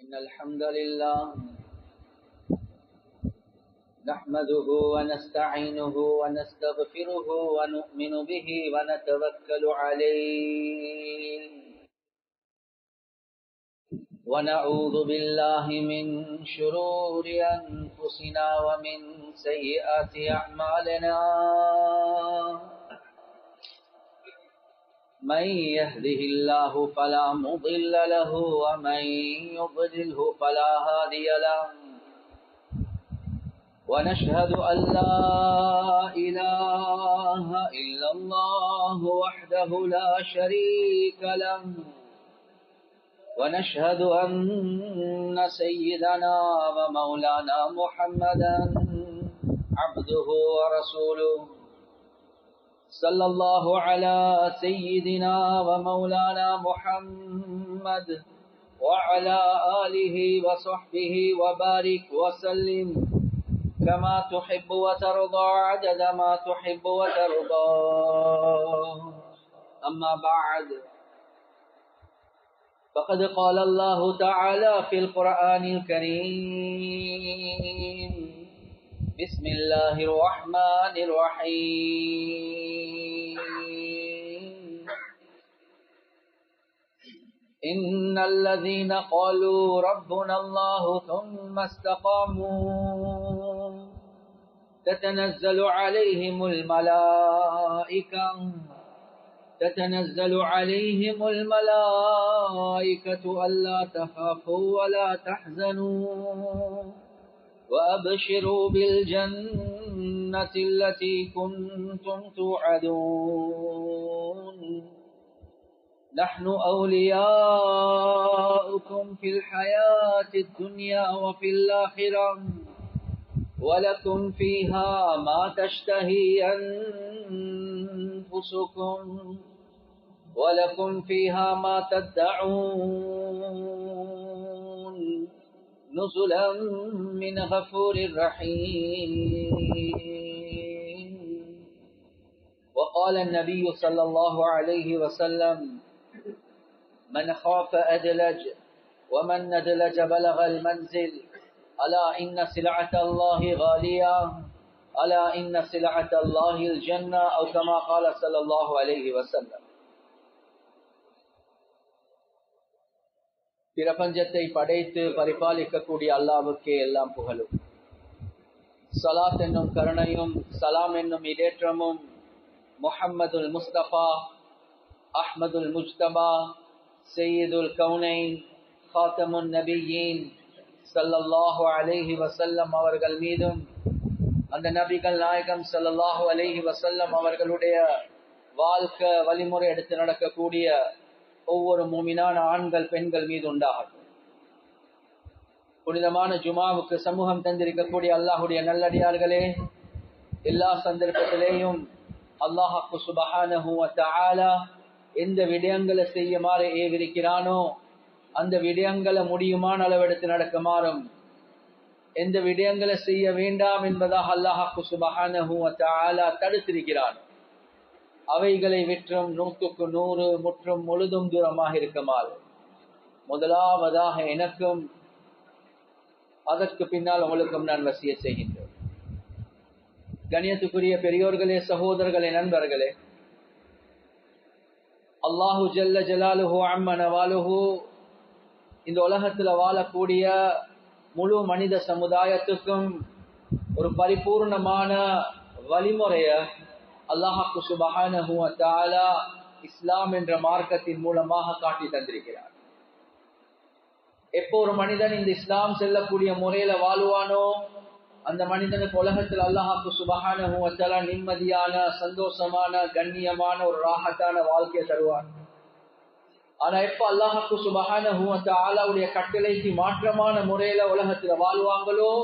إن الحمد لله نحمده ونستعينه ونستغفره ونؤمن به ونتوكل عليه ونعوذ بالله من شرور أنفسنا ومن سيئات أعمالنا من يهده الله فلا مضل له ومن يضلله فلا هادي له ونشهد أن لا إله إلا الله وحده لا شريك له ونشهد أن سيدنا ومولانا محمدا عبده ورسوله صلى الله على سيدنا ومولانا محمد وعلى آله وصحبه وبارك وسلم كما تحب وترضى عدد ما تحب وترضى أما بعد فقد قال الله تعالى في القرآن الكريم بسم الله الرحمن الرحيم إن الذين قالوا ربنا الله ثم استقاموا تتنزل عليهم الملائكة ألا تخافوا ولا تحزنوا وأبشروا بالجنة التي كنتم توعدون نحن أولياؤكم في الحياة الدنيا وفي الآخرة ولكم فيها ما تشتهي أنفسكم ولكم فيها ما تدعون نزلا من غفور رحيم. وقال النبي صلى الله عليه وسلم من خاف أدلج ومن ندلج بلغ المنزل ألا إن سلعة الله غالية ألا إن سلعة الله الجنة أو كما قال صلى الله عليه وسلم. பிரபஞ்சத்தை படைத்து பரிபாலிக்கக்கூடிய அல்லாஹ்வுக்கே எல்லாம் புகழும். ஸலாத் என்னும் கருணையும் சலாம் என்னும் இடேற்றமும் முஹம்மதுல் முஸ்தபா அஹ்மதுல் முஜ்தபா சையதுல் கௌனைன் ஃபாத்திமுன் நபியீன் ஸல்லல்லாஹு அலைஹி வஸல்லம் அவர்கள் மீதும் அந்த நபிகள் நாயகம் ஸல்லல்லாஹு அலைஹி வஸல்லம் அவர்களுடைய வாழ்க்கை வழிமுறை எடுத்து நடக்கக்கூடிய ஒவ்வொரு மூமினான ஆண்கள் பெண்கள் மீது உண்டாகட்டும். புனிதமான ஜுமாவுக்கு சமூகம் தந்திருக்கக்கூடிய அல்லாஹுடைய நல்லடியார்களே, எல்லா சந்தர்ப்பத்திலேயும் அல்லாஹ் சுப்ஹானஹு வ தஆலா எந்த விடயங்களை செய்யுமாறு ஏவிருக்கிறானோ அந்த விடயங்களை முடியுமான அளவெடுத்து நடக்குமாறும், எந்த விடயங்களை செய்ய வேண்டாம் என்பதாக அல்லாஹ் சுப்ஹானஹு வ தஆலா தடுத்திருக்கிறான். அவைகளை விற்றும் 100க்கு 100 முற்றும் முழுதும் தூரமாக இருக்குமாறு முதலாவதாக எனக்கும் அதற்கு பின்னால் உங்களுக்கும் நான் வசியத் செய்கின்றேன். கண்ணியத்துக்குரிய பெரியோர்களே, சகோதரர்களே, நண்பர்களே, அல்லாஹு ஜல்ல ஜலாலுஹு அம்ம நவாலுஹு இந்த உலகத்தில் வாழக்கூடிய முழு மனித சமுதாயத்துக்கும் ஒரு பரிபூர்ணமான வழிமுறைய அல்லாஹ் சுப்ஹானஹு வ தஆலா இஸ்லாம் என்ற மார்க்கத்தின் மூலமாக காட்டி தந்திருக்கிறார். எப்போ ஒரு மனிதன் இந்த இஸ்லாம் செல்லக்கூடிய முறையில வாழ்வானோ அந்த மனிதனுக்கு உலகத்தில் அல்லாஹ் சுப்ஹானஹு வ தஆலா நிம்மதியான, சந்தோஷமான, கண்ணியமான ஒரு ராஹத்தான வாழ்க்கையை தருவான். ஆனா எப்ப அல்லாஹ் சுப்ஹானஹு வ தஆலாவுடைய கட்டளைக்கு மாற்றமான முறையில உலகத்தில் வாழ்வாங்களோ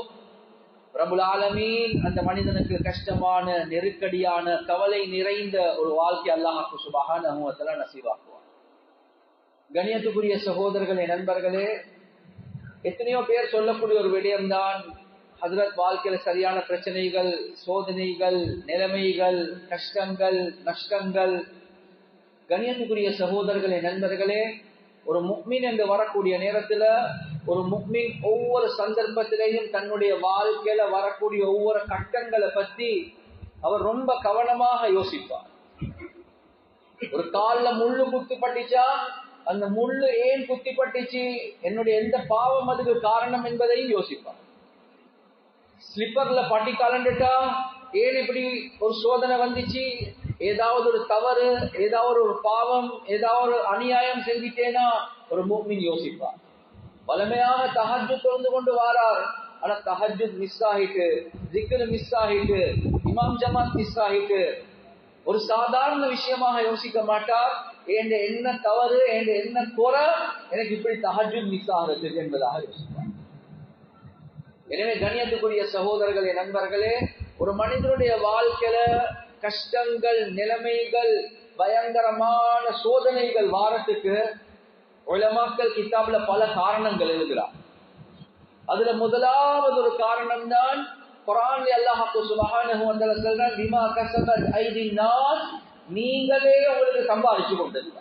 ரப்புல் ஆலமீன் அந்த மனிதனுக்கு கஷ்டமான, நெருக்கடியான, கவலை நிறைந்த ஒரு வாழ்க்கை அல்லாஹ் சுப்ஹானஹு வ தஆலா நசீபாக்குவான். கண்ணியத்துக்குரிய சகோதரர்களே, நண்பர்களே, எத்தனையோ பேர் சொல்லக்கூடிய ஒரு விடயம்தான் ஹஜ்ரத் வாழ்க்கையில சரியான பிரச்சனைகள், சோதனைகள், நிலைமைகள், கஷ்டங்கள், நஷ்டங்கள். கண்ணியத்துக்குரிய சகோதரர்களே, நண்பர்களே, ஒரு முஃமின் என்று வரக்கூடிய நேரத்துல ஒரு முஃமின் ஒவ்வொரு சந்தர்ப்பத்திலையும் தன்னுடைய வாழ்க்கையில வரக்கூடிய ஒவ்வொரு கட்டங்களை பத்தி அவர் ரொம்ப கவனமாக யோசிப்பார். ஒரு கால்ல முள்ளு குத்தி பட்டுச்சா, அந்த முள்ளு ஏன் குத்தி பட்டுச்சு, என்னுடைய எந்த பாவம் அதுக்கு காரணம் என்பதையும் யோசிப்பார். ஸ்லிப்பர்ல பட்டி கலண்டுட்டா ஏன் இப்படி ஒரு சோதனை வந்துச்சு, ஏதாவது ஒரு தவறு, ஏதாவது ஒரு பாவம், ஏதாவது ஒரு அநியாயம் செஞ்சிட்டேனா ஒரு முஃமின் யோசிப்பார். வலிமையாக தஹஜ்ஜுத் தொழுது கொண்டு வாரார், ஆனா தஹஜ்ஜுத் மிஸ் ஆகிட்டு, ஜிக்ர் மிஸ் ஆகிட்டு, இமாம் ஜமாத் மிஸ் ஆகிட்டு, ஒரு சாதாரண விஷயமாக யோசிக்க மாட்டார். என்ன தவறு, என்ன குறை எனக்கு இப்படி தஹஜ்ஜுத் மிஸ் ஆகிறது என்பதாக யோசிப்பார். எனவே கண்ணியத்துக்குரிய சகோதரர்களே, நண்பர்களே, ஒரு மனிதனுடைய வாழ்க்கையில கஷ்டங்கள், நிலைமைகள், பயங்கரமான சோதனைகள் வாரத்துக்கு உலமாக்கள் கிதாப்ல பல காரணங்கள் எழுதுகிறார். அதுல முதலாவது ஒரு காரணம் தான் குர்ஆன்ல அல்லாஹ் சுப்ஹானஹு வ தஆலா சொல்றான், பிமா கஸபத் ஐதின் நாஸ், நீங்களே உங்களுக்கு சம்பாதிச்சு கொண்டது.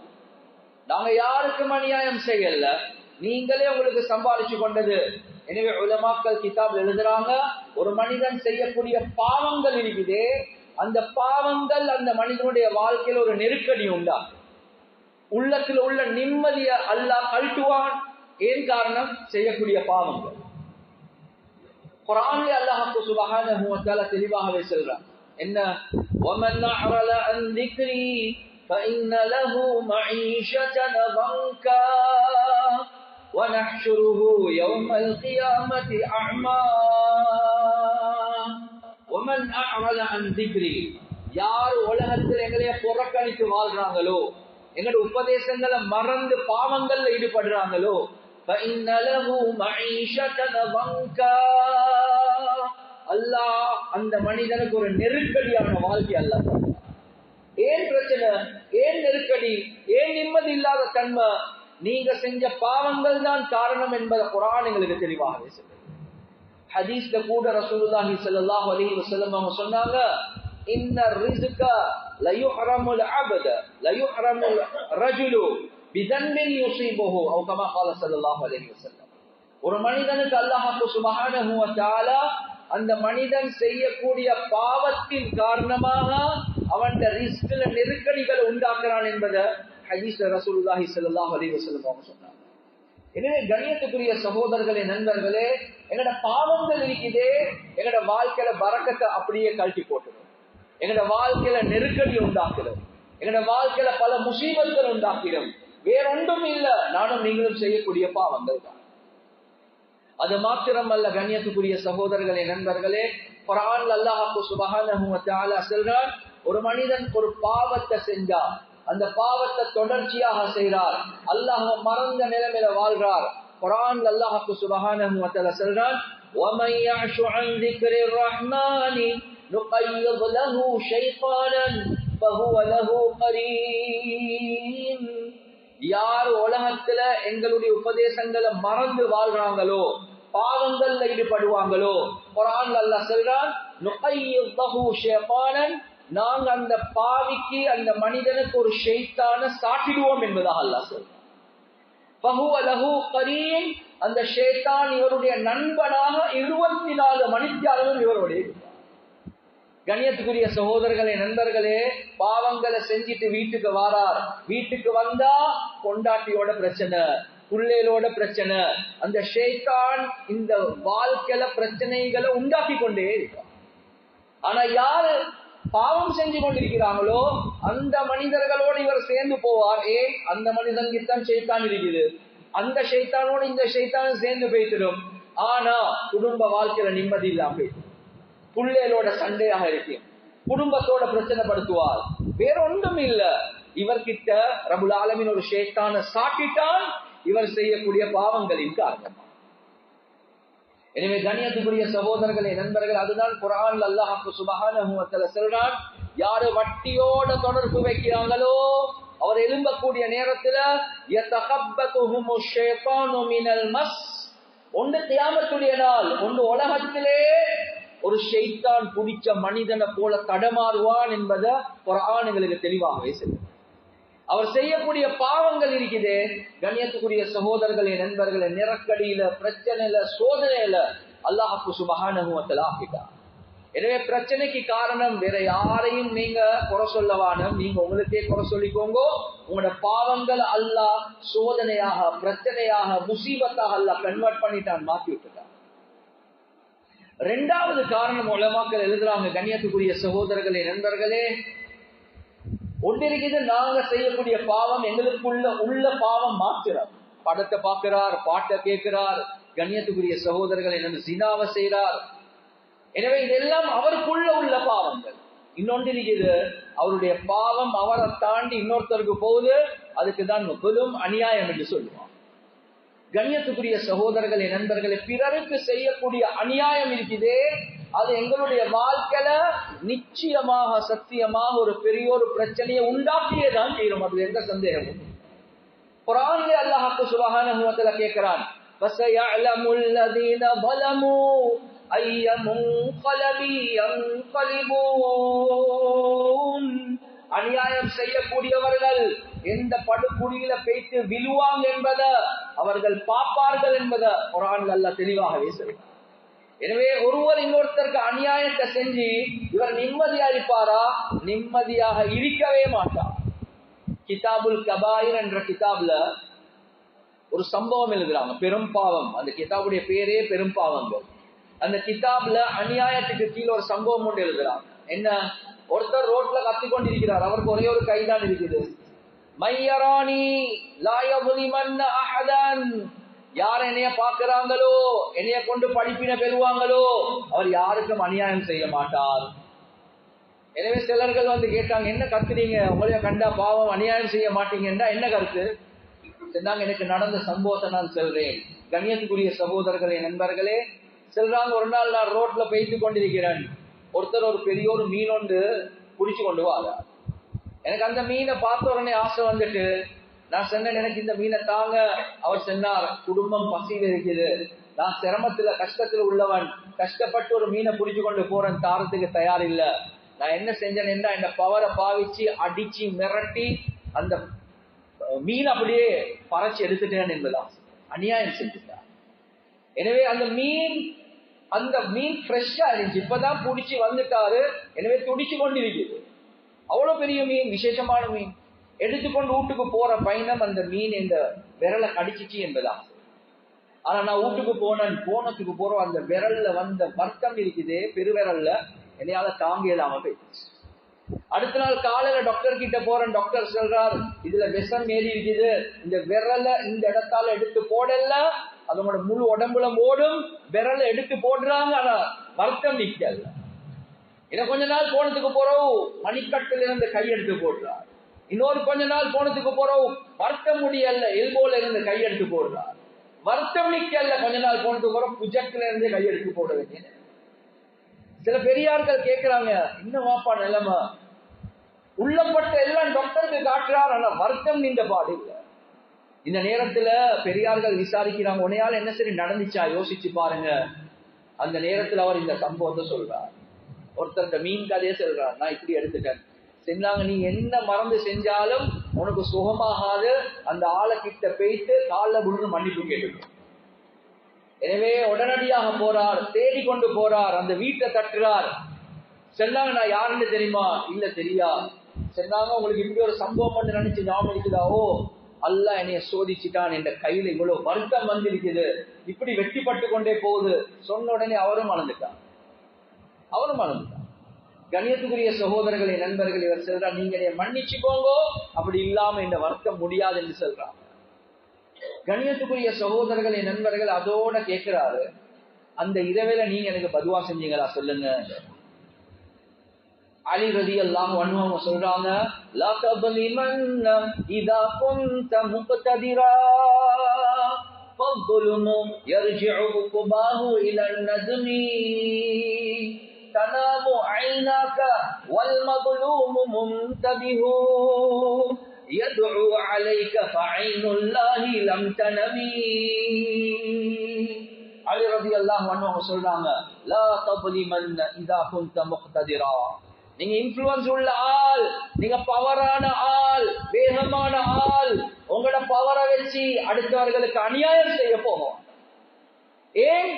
நாங்க யாருக்கும் அநியாயம் செய்யல, நீங்களே உங்களுக்கு சம்பாதிச்சு கொண்டது. எனவே உலமாக்கள் கிதாப் எழுதுறாங்க, ஒரு மனிதன் செய்யக்கூடிய பாவங்கள் இருக்குதே, அந்த பாவங்கள் அந்த மனிதனுடைய வாழ்க்கையில் ஒரு நெருக்கடி உண்டா, உள்ளத்தில் உள்ள நிம்மதியை அல்லாஹ் கழட்டுவான். ஏன் காரணம்? செய்யக்கூடிய பாவங்கள். குர்ஆன்ல அல்லாஹ் சுப்ஹானஹு வ தஆலா தெளிவாகவே சொல்றான், என்ன, வமன் அஅரத அன் ذிக்ரி فإن له معيشة ضنكا ونحشره يوم القيامة أعمى ومن أعرض عن ذكري, யார் உலகத்தில் எங்களைய புறக்கணித்து வாழ்றாங்களோ, எங்களுடைய உபதேசங்களை மறந்து பாவங்கள்ல ஈடுபடுறாங்களோ, فإن له معيشة ضنكا, அல்லாஹ் அந்த மனிதனுக்கு ஒரு நெருக்கடியான வாழ்க்கை அல்லாஹ். ஏன் பிரச்சனை, ஏன் நெருக்கடி, ஏன் நிம்மதி இல்லாத தன்மை? நீங்க செஞ்ச பாவங்கள் தான் காரணம் என்பதை குர்ஆன் எங்களுக்கு தெளிவாகவே சொல்லுது. ஹதீஸ்ல கூட ரசூலுல்லாஹி ஸல்லல்லாஹு அலைஹி வஸல்லம் அவங்க சொன்னாங்க, இன்ன ரிஸ்க லயுஹரமுல் அப்த லயுஹரமுல் ரஜுலு பிதன்பின் யுஸீபுஹு அவ் கமா قال ஸல்லல்லாஹு அலைஹி வஸல்லம். ஒரு மனிதனுக்கு அல்லாஹ் சுப்ஹானஹு வ தஆலா அந்த மனிதன் செய்யக்கூடிய பாவத்தின் காரணமாக அவன் ரிஸ்க்ல நெருக்கடிகளை உண்டாக்குறான் என்பதை ஹதீஸ்ல ரசூலுல்லாஹி ஸல்லல்லாஹு அலைஹி வஸல்லம் அவங்க சொன்னாங்க. எனவே கண்ணியத்துக்குரிய சகோதரர்களே, நண்பர்களே, எங்கட பாவங்கள் இருக்குதே, எங்கட வாழ்க்கையில பரக்கத்தை அப்படியே கழட்டி போட்டுடும், எங்கட வாழ்க்கையில நெருக்கடி உண்டாக்குறது, எங்கட வாழ்க்கையில பல முசீபத்கள் உண்டாக்கிடும். வேறொன்றும் இல்ல, நானும் நீங்களும் செய்யக்கூடிய பாவங்கள் தான். அது மாத்திரமல்ல கண்ணியத்துக்குரிய சகோதரர்களே, நண்பர்களே, குர்ஆன்ல அல்லாஹ் சுப்ஹானஹு வ தஆலா சொல்றான், ஒரு மனிதன் ஒரு பாவத்தை செஞ்சா, அந்த பாவத்தை தொடர்ச்சியாக செய்கிறார், அல்லாஹ் மறந்த நிலைமையில வாழ்றார். குர்ஆன்ல அல்லாஹ் சுப்ஹானஹு வ தஆலா சொல்றான், وَمَن يَعْشُ عَن ذِكْرِ الرَّحْمَنِ نُقَيِّضْ لَهُ شَيْطَانًا فَهُوَ لَهُ قَرِينٌ, யார் உலகத்துல எங்களுடைய உபதேசங்களை மறந்து வாழ்றாங்களோ, பாவங்கள்ல ஈடுபடுவாங்களோ, குர்ஆன்ல அல்லாஹ் சொல்றான், நுகையித் லஹு ஷைத்தானன், நாங்க அந்த பாவிக்கு, அந்த மனிதனுக்கு ஒரு ஷைத்தானை சாட்டிடுவோம் என்பதாக அல்லாஹ் சொல்றான். ஃபஹுவ லஹு கரீன், அந்த ஷைத்தான் இவருடைய நண்பனாக 24 மணித்தியாலும் இவரோட. கண்ணியத்துக்குரிய சகோதரர்களே, நண்பர்களே, பாவங்களை செஞ்சிட்டு வீட்டுக்கு வாரார், வீட்டுக்கு வந்தா பொண்டாட்டியோட பிரச்சனை, புள்ளைகளோட பிரச்சனை, அந்த ஷைத்தான் இந்த வாழ்க்கையில பிரச்சனைகளை உண்டாக்கி கொண்டே இருக்கான். ஆனா யாரு பாவம் செஞ்சு கொண்டிருக்கிறாங்களோ அந்த மனிதர்களோடு இவர் சேர்ந்து போவார். ஏன்? அந்த மனிதன்கிட்ட ஷைத்தான் இருக்குது, அந்த ஷைத்தானோடு இந்த ஷைத்தான் சேர்ந்து போய்த்திடும். ஆனா குடும்ப வாழ்க்கையில நிம்மதி இல்லாம போயிடும், புள்ளைகளோட சண்டையாக இருக்கு, குடும்பத்தோட பிரச்சனைப்படுத்துவார். வேற ஒன்றும் இல்ல, இவர்கிட்ட ரப்புல் ஆலமீன் ஒரு ஷைத்தானை சாட்டிட்டான், இவர் செய்யக்கூடிய பாவங்களின் காரணம். எனவே கண்ணியத்துக்குரிய சகோதரர்களே, நண்பர்கள், அதுதான் குர்ஆன்ல அல்லாஹ் சுப்ஹானஹு வ தஆலா சொல்றான், யாரு வட்டியோட தொடர்பு வைக்கிறாங்களோ அவர் எழும்பக்கூடிய நேரத்துல யதகப்பதுஹுமுஷ் ஷைத்தானு மினல் மஸ், ஒன்று கியாமத்துடைய நாள், ஒன்று உலகத்திலே ஒரு ஷைத்தான் பிடிச்ச மனிதனை போல தடமாறுவான் என்பதை குர்ஆன் எங்களுக்கு தெளிவாகவே சொல்லுது. அவர் செய்யக்கூடிய பாவங்கள் இருக்குது. கண்ணியத்துக்குரிய சகோதரர்களே, நண்பர்களே, நெருக்கடியில, பிரச்சனையில, சோதனையில அல்லாஹ் சுப்ஹானஹு வ தஆலா ஆக்கிட்டார். எனவே பிரச்சனைக்கு காரணம் வேற யாரையும் நீங்க குறை சொல்லவானும், நீங்க உங்களுக்கே குறை சொல்லிக்கோங்க. உங்களோட பாவங்கள் அல்லாஹ் சோதனையாக, பிரச்சனையாக, முசீபத்தாக அல்லாஹ் கன்வெர்ட் பண்ணிட்டான், மாற்றி விட்டுட்டான். இரண்டாவது காரணம் உலமாக்கள் எழுதுறாங்க. கண்ணியத்துக்குரிய சகோதரர்களே, நண்பர்களே, ஒன்றிருக்கிறது நாங்க செய்யக்கூடிய பாவம், எங்களுக்குள்ள உள்ள பாவம் மாற்றுறார். படத்தை பார்க்கிறார், பாட்டை கேட்கிறார், கண்ணியத்துக்குரிய சகோதரர்கள் என்ன ஜினாவை செய்கிறார். எனவே இதெல்லாம் அவருக்குள்ள உள்ள பாவங்கள். இன்னொன்று இருக்குது, அவருடைய பாவம் அவரை தாண்டி இன்னொருத்தருக்கு போகுது, அதுக்கு தான் பெரும் அநியாயம் என்று சொல்லுவான். கண்ணியத்துக்குரிய சகோதரர்களே, நண்பர்களே, பிறருக்கு செய்யக்கூடிய அநியாயம் இருக்குதே, அது எங்களுடைய வாழ்க்கையில நிச்சயமாக சத்தியமாக ஒரு பெரிய ஒரு பிரச்சனையை உண்டாக்கியேதான் தீரும். அது எந்த சந்தேகமும். குர்ஆனிலே அல்லாஹ் சுப்ஹானஹு வ தஆலா கேட்கிறான், வஸயஅலமுல் லதீன ஸலமூ ஐய முன்கலபி யன்கலிபூன். அநியாயம் செய்யக்கூடியவர்கள் எந்த படுகுழியில பேய்த்து விழுவாங்க என்பதை அவர்கள் பார்ப்பார்கள் என்பதை குர்ஆன்ல அல்லாஹ் தெளிவாகவே சொல்றான். எனவே ஒருவர் இன்னொருத்தருக்கு அநியாயத்தை செஞ்சு இவர் நிம்மதியா இருப்பாரா? நிம்மதியாக இருக்கவே மாட்டார். கிதாபுல் கபாயிர் என்ற கிதாப்ல ஒரு சம்பவம் எழுதுறாங்க, பெரும் பாவம். அந்த கிதாபுடைய பேரே பெரும் பாவங்கள். அந்த கிதாப்ல அநியாயத்துக்கு கீழே ஒரு சம்பவம் ஒன்று எழுதுறாங்க. என்ன? ஒருத்தர் ரோட்ல கத்திக்கொண்டிருக்கிறார், அவருக்கு ஒரே ஒரு கைதான் இருக்குது. மையராணி லாயபுலிமன்ன அஹதன். யார் என்னைய பாக்குறாங்களோ, என்னைய கொண்டு படிப்பின பெறுவாங்களோ, அவர் யாருக்கும் அநியாயம் செய்ய மாட்டார். எனவே சிலர்கள் வந்து கேட்டாங்க, என்ன கத்துறீங்க, உங்களைய கண்டா பாவம் அநியாயம் செய்ய மாட்டீங்கன்னா என்ன கருத்து? சொன்னாங்க, எனக்கு நடந்த சம்பவத்தை நான் சொல்றேன். கண்ணியத்துக்குரிய சகோதரர்களே, நண்பர்களே, சொல்றாங்க, ஒரு நாள் நான் ரோட்ல பேசி கொண்டிருக்கிறேன். ஒருத்தர் ஒரு பெரிய ஒரு மீன் ஒன்று பிடிச்சு கொண்டு வாரார். எனக்கு அந்த மீனை பார்த்த உடனே ஆசை வந்துட்டு நான் சொன்னேன், எனக்கு இந்த மீனை தாங்க. அவர் சொன்னார், குடும்பம் பசியில் இருக்குது, நான் சிரமத்துல கஷ்டத்துல உள்ளவன், கஷ்டப்பட்டு ஒரு மீனை பிடிச்சு கொண்டு போறேன், தாரத்துக்கு தயார் இல்ல. நான் என்ன செஞ்சேன்னா, இந்த பவரை பாவிச்சு அடிச்சு மிரட்டி அந்த மீன் அப்படியே பறைச்சு எடுத்துட்டேன் என்பதா அநியாயம் செஞ்சுட்டார். எனவே அந்த மீன் ஃப்ரெஷ்ஷா இருந்துச்சு, இப்பதான் பிடிச்சி வந்துட்டாரு. எனவே துடிச்சு கொண்டு இருக்குது. அவ்வளவு பெரிய மீன், விசேஷமான மீன். எடுத்துக்கொண்டு வீட்டுக்கு போற பயணம் அந்த மீன் இந்த விரலை கடிச்சிச்சு என்பதா. ஆனா நான் வீட்டுக்கு போனதுக்கு போறோம், அந்த விரல்ல வந்த வருத்தம் இருக்குது, பெருவிரல்ல, என்னையால தாங்க இல்லாம போயிடுச்சு. அடுத்த நாள் காலையில டாக்டர் கிட்ட போறேன். டாக்டர் சொல்றார், இதுல விஷம் ஏறி இருக்குது, இந்த விரலை இந்த இடத்தால எடுத்து போடல, அதோட முழு உடம்புல ஓடும், விரலை எடுத்து போடுறாங்க, ஆனா வருத்தம் நிக்கல. இதை கொஞ்ச நாள் போனதுக்கு போறோம், மணிக்கட்டில இருந்து கையெடுத்து போடுறார். இன்னொரு கொஞ்ச நாள் போனதுக்கு போறோம், வருத்தம் முடியல, எல்போல இருந்து கையெடுத்து போடுறார். வருத்தம் நிக்கல, கொஞ்ச நாள் போனதுக்கு போறோம், புஜத்துல இருந்து கையெடுத்து போட வேண்டிய. சில பெரியார்கள் கேட்கிறாங்க, இன்னும் வாப்பா நிலைமை, உள்ளப்பட்ட எல்லாம் டாக்டருக்கு காட்டுறார், ஆனா வருத்தம் நின்ற பாடு இல்லை. இந்த நேரத்துல பெரியார்கள் விசாரிக்கிறாங்க, உன்னையால என்ன சரி நடந்துச்சா யோசிச்சு பாருங்க. அந்த நேரத்துல அவர் இந்த சம்பவத்தை சொல்றார். ஒருத்தர் மீன் கதையை சொல்றார், நான் இப்படி எடுத்துட்டேன். செஞ்சாங்க, நீ என்ன மறந்து செஞ்சாலும் உனக்கு சுகமாகாது, அந்த ஆளை கிட்ட போயிட்டு காலில் விழுந்து மன்னிப்பு கேட்டு. எனவே உடனடியாக போறார், தேடி கொண்டு போறார், அந்த வீட்டை தட்டுறார். சொன்னாங்க, நான் யாருன்னு தெரியுமா? இல்ல தெரியா. சொன்னாங்க, உங்களுக்கு இப்படி ஒரு சம்பவம் வந்து நினைச்சு ஞாபகம் இருக்குதா? ஓ, அல்லாஹ் என்னைய சோதிச்சுட்டான், என் கையில இவ்வளவு வருத்தம் வந்திருக்குது, இப்படி வெட்டிப்பட்டு கொண்டே போகுது. சொன்ன உடனே அவரும் மறந்துட்டான். கண்ணியத்துக்குரிய சகோதரர்களே, நண்பர்கள், இவர் சொல்றார், நீங்க என்னைய மன்னிச்சுக்கோங்க, அப்படி இல்லாம இந்த வருத்தம் முடியாது என்று சொல்றாங்க. கண்ணியத்துக்குரிய சகோதரர்களே, நண்பர்கள், அதோட கேட்கிறாரு, அந்த இரவேல நீங்க எனக்கு பதுவா செஞ்சீங்களா சொல்லுங்க. அலி ரலியல்லாஹு அன்ஹு அவங்க சொல்றாங்க, லா தப்லிமன்ன இதா குன்த முக்ததிரா ஃபதுலுமு யர்ஜிஉ குபாஹு இலன் நஜ்மி தனாமு ஐனாக வல் மظلوم முன்தபிஹு யதுஉ அலைக ஃபஐனுல்லாஹி லம் தனமி. அலி ரலியல்லாஹு அன்ஹு அவங்க சொல்றாங்க, லா தப்லிமன்ன இதா குன்த முக்ததிரா, நீங்க இன்ஃப்ளூயன்ஸ் உள்ள ஆள், நீங்க பவரான ஆள், வேகமான ஆள், உங்களோட பவரை வச்சு அடுத்தவர்களுக்கு அநியாயம் செய்ய போகும். ஏன்?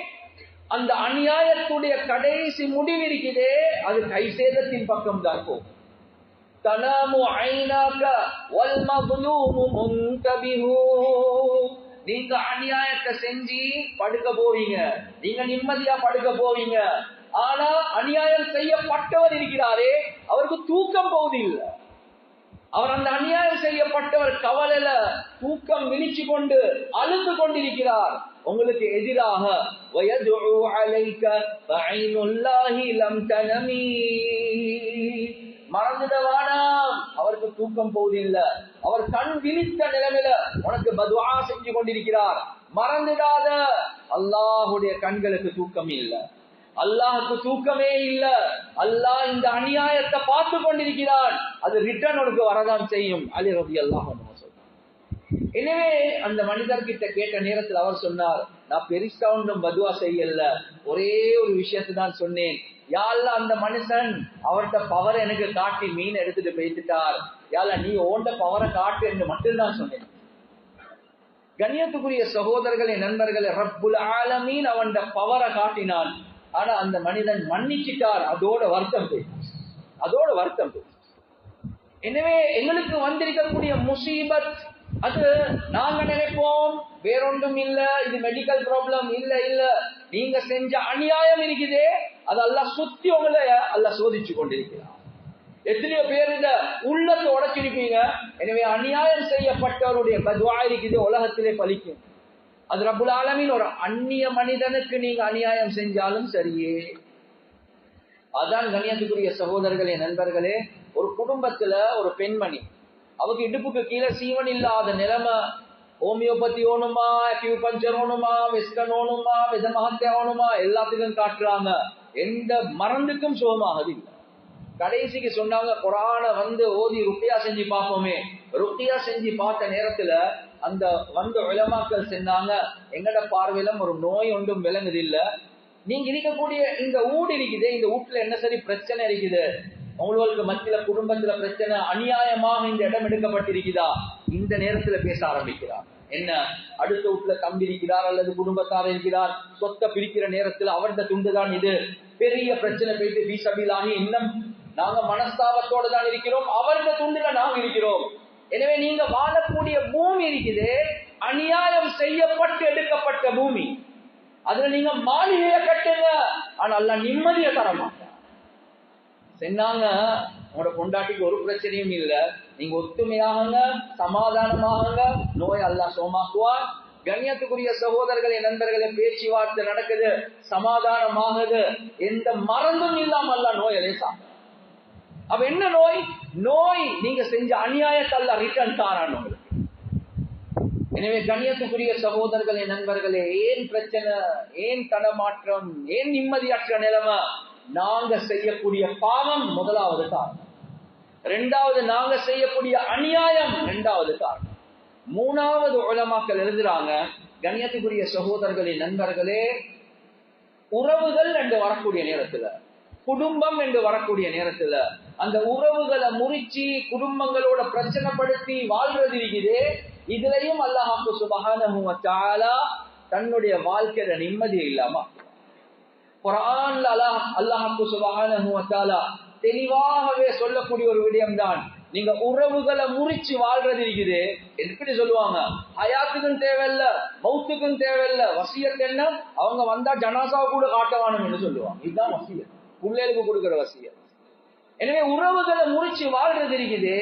அந்த அநியாயத்துடைய கடைசி முடிவு இருக்குதே, அது கை சேதத்தின் பக்கம் தான் போகும். தனாமு ஐனாக வல் மظلوم முன்தபிஹு. நீங்க அநியாயத்தை செஞ்சு படுக்க போவீங்க, நீங்க நிம்மதியா படுக்க போவீங்க. ஆனா அநியாயம் செய்யப்பட்டவர் இருக்கிறாரே, அவருக்கு தூக்கம் போவதில்லை. அவர் அந்த அநியாயம் செய்யப்பட்டவர் கவலையில தூக்கம் விழிச்சு கொண்டு அழுது கொண்டிருக்கிறார். உங்களுக்கு எதிராக வயதுஉ அலைக ஃபஐனுல்லாஹி லம் தனமி. மறந்துடவானா, அவருக்கு தூக்கம் போவதில்லை. அவர் கண் விழித்த நிலைமையில உனக்கு பதுஆ செஞ்சு கொண்டிருக்கிறார். மறந்துடாத, அல்லாஹ்வுடைய கண்களுக்கு தூக்கம் இல்லை, அல்லாஹ்வுக்கு தூக்கமே இல்ல. அல்லாஹ் இந்த அநியாயத்தை பார்த்து கொண்டிருக்கிறான், அது ரிட்டர்ன் உனக்கு வரதான் செய்யும். அலி ரலியல்லாஹு அன்ஹு சொல்றார். எனவே அந்த மனிதர்கிட்ட கேட்ட நேரத்தில் அவர் சொன்னார், நான் பெருசா ஒன்றும் பதுவா செய்யல, ஒரே ஒரு விஷயத்தை தான் சொன்னேன். யா அல்லாஹ், அந்த மனுஷன் அவர்கிட்ட பவரை எனக்கு காட்டி மீன் எடுத்துட்டு போயிட்டார், யா அல்லாஹ் நீ ஓண்ட பவரை காட்டு என்று மட்டும்தான் சொன்னேன். கண்ணியத்துக்குரிய சகோதரர்களே, நண்பர்களே, ரப்புல் ஆலமீன் அவன் பவரை காட்டினான். ஆனா அந்த மனிதன் மன்னிச்சிட்டார். அதோட வருத்தம் போய். எனவே எங்களுக்கு வந்திருக்கக்கூடிய முசீபத், அது நாங்க நினைப்போம் வேறொன்றும் இல்ல, இது மெடிக்கல் ப்ராப்ளம் இல்ல. நீங்க செஞ்ச அநியாயம் இருக்குதே, அது அல்லாஹ் சுத்தி உங்களை அல்லாஹ் சோதிச்சு கொண்டிருக்கிறார். எத்தனையோ பேர் இந்த உள்ளத்தை உடைச்சிருப்பீங்க. எனவே அநியாயம் செய்யப்பட்டவருடைய பதுவா இருக்குது, உலகத்திலே பலிக்கும். அது ரப்புல் ஆலமீன் ஒரு அந்நிய மனிதனுக்கு நீங்க அநியாயம் செஞ்சாலும் சரியே. அதான் கண்ணியத்துக்குரிய சகோதரர்களே, நண்பர்களே, ஒரு குடும்பத்துல ஒரு பெண்மணி, அவருக்கு இடுப்புக்கு கீழே சீவன் இல்லாத நிலைமை, ஹோமியோபதி ஓணுமா, அக்யூபஞ்சர் ஓணுமா, வெஸ்டர்ன் ஓணுமா, விதமகத்தை ஓணுமா, எல்லாத்துக்கும் காட்டுறாங்க. எந்த மருந்துக்கும் சுகமாகது இல்லை. கடைசிக்கு சொன்னாங்க, குர்ஆனை ஓதி ருக்கியா செஞ்சு பார்ப்போமே. ருக்கியா செஞ்சு பார்த்த நேரத்துல அந்த உலமாக்கள் சொன்னாங்க, எங்கட பார்வையில ஒரு நோய் ஒன்றும் விளங்குது இல்ல, நீங்க இருக்கக்கூடிய இந்த ஊடு இருக்குது, இந்த வீட்டுல என்ன சரி பிரச்சனை இருக்குது, உங்களுக்கு மத்தியில குடும்பத்துல பிரச்சனை, அநியாயமாக இந்த இடம் எடுக்கப்பட்டிருக்குதா, இந்த நேரத்துல பேச ஆரம்பிக்கிறார். என்ன, அடுத்த வீட்டுல தம்பி இருக்கிறார் அல்லது குடும்பத்தார் இருக்கிறார், சொத்தை பிரிக்கிற நேரத்துல அவர்த துண்டுதான் இது, பெரிய பிரச்சனை போயிட்டு வீசபிலாகி இன்னும் நாங்க மனஸ்தாபத்தோட தான் இருக்கிறோம், அவர்த துண்டுல நாங்க இருக்கிறோம். எனவே நீங்க வாழக்கூடிய பூமி இருக்குது, அநியாயம் செய்யப்பட்டு எடுக்கப்பட்ட பூமி. அதுல நீங்க மாளிகையை கட்டுங்க, ஆனா அல்லாஹ் நிம்மதியை தர மாட்டான். சொன்னாங்க, உங்களோட பொண்டாட்டிக்கு ஒரு பிரச்சனையும் இல்லை, நீங்க ஒத்துமையாகுங்க, சமாதானமாகுங்க, நோய் அல்லாஹ் சோமாக்குவான். கண்ணியத்துக்குரிய சகோதரர்களே, நண்பர்களே, பேச்சுவார்த்தை நடக்குது, சமாதானமாகுது, எந்த மறந்தும் இல்லாம அல்லாஹ் நோய் லேசாங்க. அப்ப என்ன நோய்? நீங்க செஞ்ச அநியாயத்தை அல்லாஹ் ரிட்டர்ன் தாரான் உங்களுக்கு. எனவே கண்ணியத்துக்குரிய சகோதரர்களே, நண்பர்களே, ஏன் பிரச்சனை, ஏன் தடமாற்றம், ஏன் நிம்மதியற்ற நிலைமை? நாங்க செய்யக்கூடிய பாவம் முதலாவது காரணம், இரண்டாவது நாங்க செய்யக்கூடிய அநியாயம் இரண்டாவது காரணம், மூணாவது உலமாக்கள் எழுதுறாங்க, கண்ணியத்துக்குரிய சகோதரர்களே, நண்பர்களே, உறவுகள் என்று வரக்கூடிய நேரத்துல, குடும்பம் என்று வரக்கூடிய நேரத்துல, அந்த உறவுகளை முறிச்சு குடும்பங்களோட பிரச்சனைப்படுத்தி வாழ்றது இருக்குது. இதுலயும் அல்லாஹ் சுப்ஹானஹு வ தஆலா தன்னுடைய வாழ்க்கையில நிம்மதியை இல்லாம குர்ஆன்ல அல்லாஹ் சுப்ஹானஹு வ தஆலா தெளிவாகவே சொல்லக்கூடிய ஒரு விடயம் தான், நீங்க உறவுகளை முறிச்சு வாழ்றது இருக்குது. எப்படி சொல்லுவாங்க, ஹயாத்துக்கும் தேவையில்ல, மௌத்துக்கும் தேவையில்ல, வசியத் என்ன, அவங்க வந்தா ஜனாசாவை கூட காட்டவானும் என்று சொல்லுவாங்க. இதுதான் வசியத், பிள்ளைகளுக்கு கொடுக்கிற வசியத். எனவே உறவுகளை முறிச்சு வாழ்றது இருக்குது.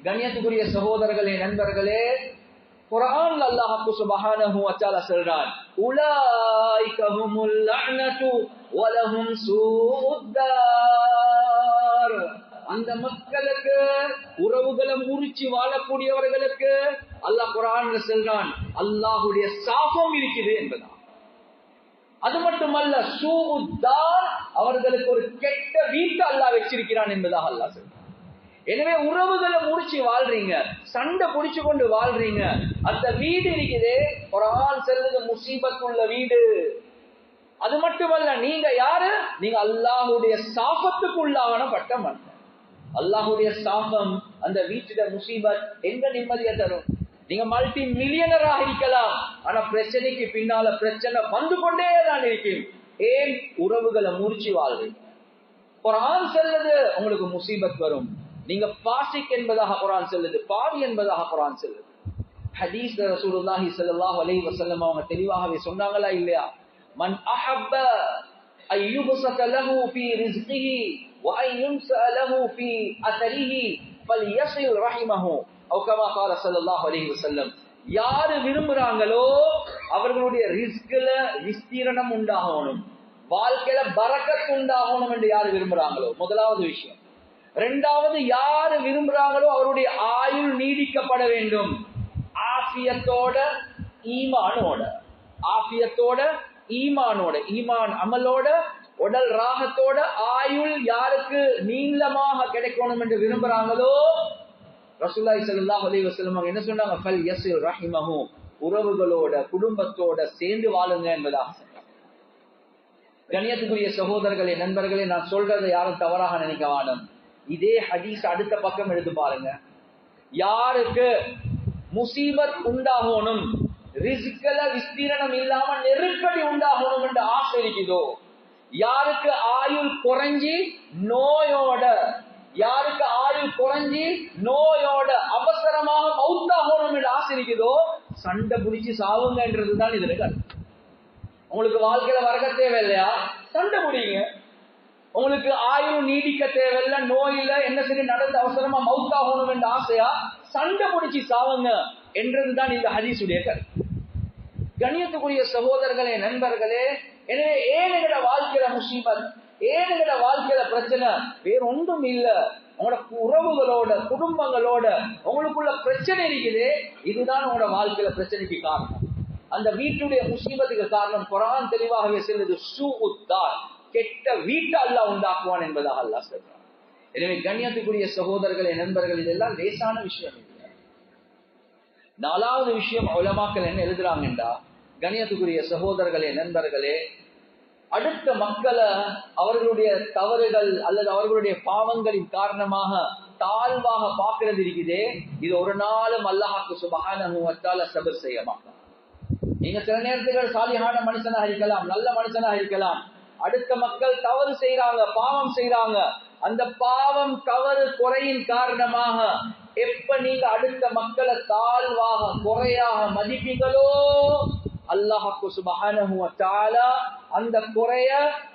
கண்ணியத்துக்குரிய சகோதரர்களே, நண்பர்களே, குர்ஆன்ல அல்லாஹ் சுப்ஹானஹு வ தஆலா சொல்றான், உலாயிக ஹுமுல் லஅனது வ லஹும் சூஉத்தார். அந்த மக்களுக்கு, உறவுகளை முறிச்சு வாழக்கூடியவர்களுக்கு அல்லாஹ் குர்ஆன்ல சொல்றான், அல்லாஹ்வுடைய சாபம் இருக்குது என்பதா. அது மட்டுமல்ல, சூஉத்தார், அவர்களுக்கு ஒரு கெட்ட வீட்டை அல்லாஹ் வச்சிருக்கிறான் என்பதாக அல்லாஹ் சொல்றான். எனவே உறவுகளை முடிச்சு வாழ்றீங்க, சண்டை புடிச்சு கொண்டு வாழ்றீங்க, அந்த வீடு இருக்குது, குர்ஆன் சொல்லுது முசீபத்துள்ள வீடு. அது மட்டுமல்ல, நீங்க யாரு, நீங்க அல்லாஹ்வுடைய சாபத்துக்கு உள்ளாகப்பட்ட மனிதன். அல்லாஹ்வுடைய சாபம் அந்த வீட்டுல முசீபத் எங்க நிம்மதியை தரும்? நீங்க மல்டி மில்லியனராக இருக்கலாம், ஆனா பிரச்சனைக்கு பின்னால பிரச்சனை வந்து கொண்டே தான் இருக்கும். ஏன்? உறவுகளை முறிச்சு வாழ்றீங்க. குர்ஆன் சொல்லுது உங்களுக்கு முசீபத் வரும். நீங்க பாசிக் என்பதாக குர்ஆன் சொல்லுது, பாவி என்பதாக குர்ஆன் சொல்லுது. ஹதீஸ்ல ரசூலுல்லாஹி ஸல்லல்லாஹு அலைஹி வஸல்லம் அவங்க தெளிவாகவே சொன்னாங்களா இல்லையா? மன் அஹப்ப அய்யுபஸத லஹு ஃபீ ரிஸ்கிஹி வ அய்யுன்ஸா லஹு ஃபீ அஸரிஹி ஃபல்யஸில் ரஹிமஹு அவ் கமா قال ஸல்லல்லாஹு அலைஹி வஸல்லம். யார் விரும்புறாங்களோ அவர்களுடைய ரிஸ்க்ல விஸ்தீரணம் உண்டாகணும், வாழ்க்கையில பரக்கத் உண்டாகணும் என்று யார் விரும்புறாங்களோ முதலாவது விஷயம். இரண்டாவது, யார் விரும்புறாங்களோ அவருடைய ஆயுள் நீடிக்கப்பட வேண்டும். ஆஃபியத்தோட ஈமானோட, ஆஃபியத்தோட ஈமானோட, ஈமான் அமலோட உடல் ராகத்தோட ஆயுள் யாருக்கு நீளமாக கிடைக்கணும் என்று விரும்புறாங்களோ ரசூலுல்லாஹி ஸல்லல்லாஹு அலைஹி வஸல்லம் என்ன சொன்னாங்க? ஃபல் யஸில் ரஹிமஹு, உறவுகளோட குடும்பத்தோட சேர்ந்து வாழுங்க என்பதாக சொன்னாங்க. கண்ணியத்துக்குரிய சகோதரர்களே, நண்பர்களே, நான் சொல்றதை யாரும் தவறாக நினைக்க வேண்டாம். இதே ஹதீஸ் அடுத்த பக்கம் எடுத்து பாருங்க. யாருக்கு முசீபத் உண்டாகணும், ரிஸ்க்ல விஸ்தீரணம் இல்லாம நெருக்கடி உண்டாகணும் என்று ஆசை இருக்குதோ, யாருக்கு ஆயுள் குறைஞ்சி நோயோட, யாருக்கு ஆயுள் குறைஞ்சி நோயோட அவசரமாக மௌத்தாகணும் என்று ஆசை இருக்குதோ, சண்டை பிடிச்சி சாவுங்கன்றதுதான் இதுல கருத்து. உங்களுக்கு வாழ்க்கையில வரக்க தேவையில்லையா? சண்டை பிடிங்க. உங்களுக்கு ஆயுள் நீடிக்க தேவையில்ல, நோயில என்ன சரி நடந்த அவசரமா மௌத்தாகணும் என்ற ஆசையா? சண்டை பிடிச்சி சாவுங்க என்றதுதான் இந்த ஹதீஸுடைய கருத்து. கண்ணியத்துக்குரிய சகோதரர்களே, நண்பர்களே, எனவே ஏன் எங்கட வாழ்க்கையில முசீபத், ஏன் எங்கட வாழ்க்கையில பிரச்சனை? வேற ஒன்றும் இல்ல, உங்களோட உறவுகளோட குடும்பங்களோட உங்களுக்குள்ள பிரச்சனை இருக்குது. இதுதான் உங்களோட வாழ்க்கையில பிரச்சனைக்கு காரணம். அந்த வீட்டுடைய முசீபத்துக்கு காரணம் குர்ஆன் தெளிவாகவே சொல்லுது, சூஉத்தார், கெட்ட வீட்டை அல்லாஹ் உண்டாக்குவான் என்பதாக அல்லாஹ் சொல்றான். எனவே கண்ணியத்துக்குரிய சகோதரர்களே, நண்பர்கள், இதெல்லாம் லேசான விஷயம் இல்லை. நாலாவது விஷயம் உலமாக்கள் என்ன எழுதுறாங்கன்றா, கண்ணியத்துக்குரிய சகோதரர்களே, நண்பர்களே, அடுத்த மக்களை அவர்களுடைய தவறுகள் அல்லது அவர்களுடைய பாவங்களின் காரணமாக தாழ்வாக பார்க்கிறது இருக்குதே, இது ஒரு நாளும் அல்லாஹ்வுக்கு சுப்ஹானஹு வ தஆலா சபர் செய்ய மாட்டான். நீங்க சில நேரத்தில் சாலிஹான மனுஷனாக இருக்கலாம், நல்ல மனுஷனாக இருக்கலாம், அடுத்த மக்கள் தவறு செய்யறாங்க, பாவம் செய்யறாங்க, அந்த பாவம் தவறு குறையின் காரணமாக எப்ப நீங்க அடுத்த மக்களை தாழ்வாக குறையாக மதிப்பீங்களோ, அல்லாஹ்வுக்கு சுப்ஹானஹு வ தஆலா அந்த குறைய,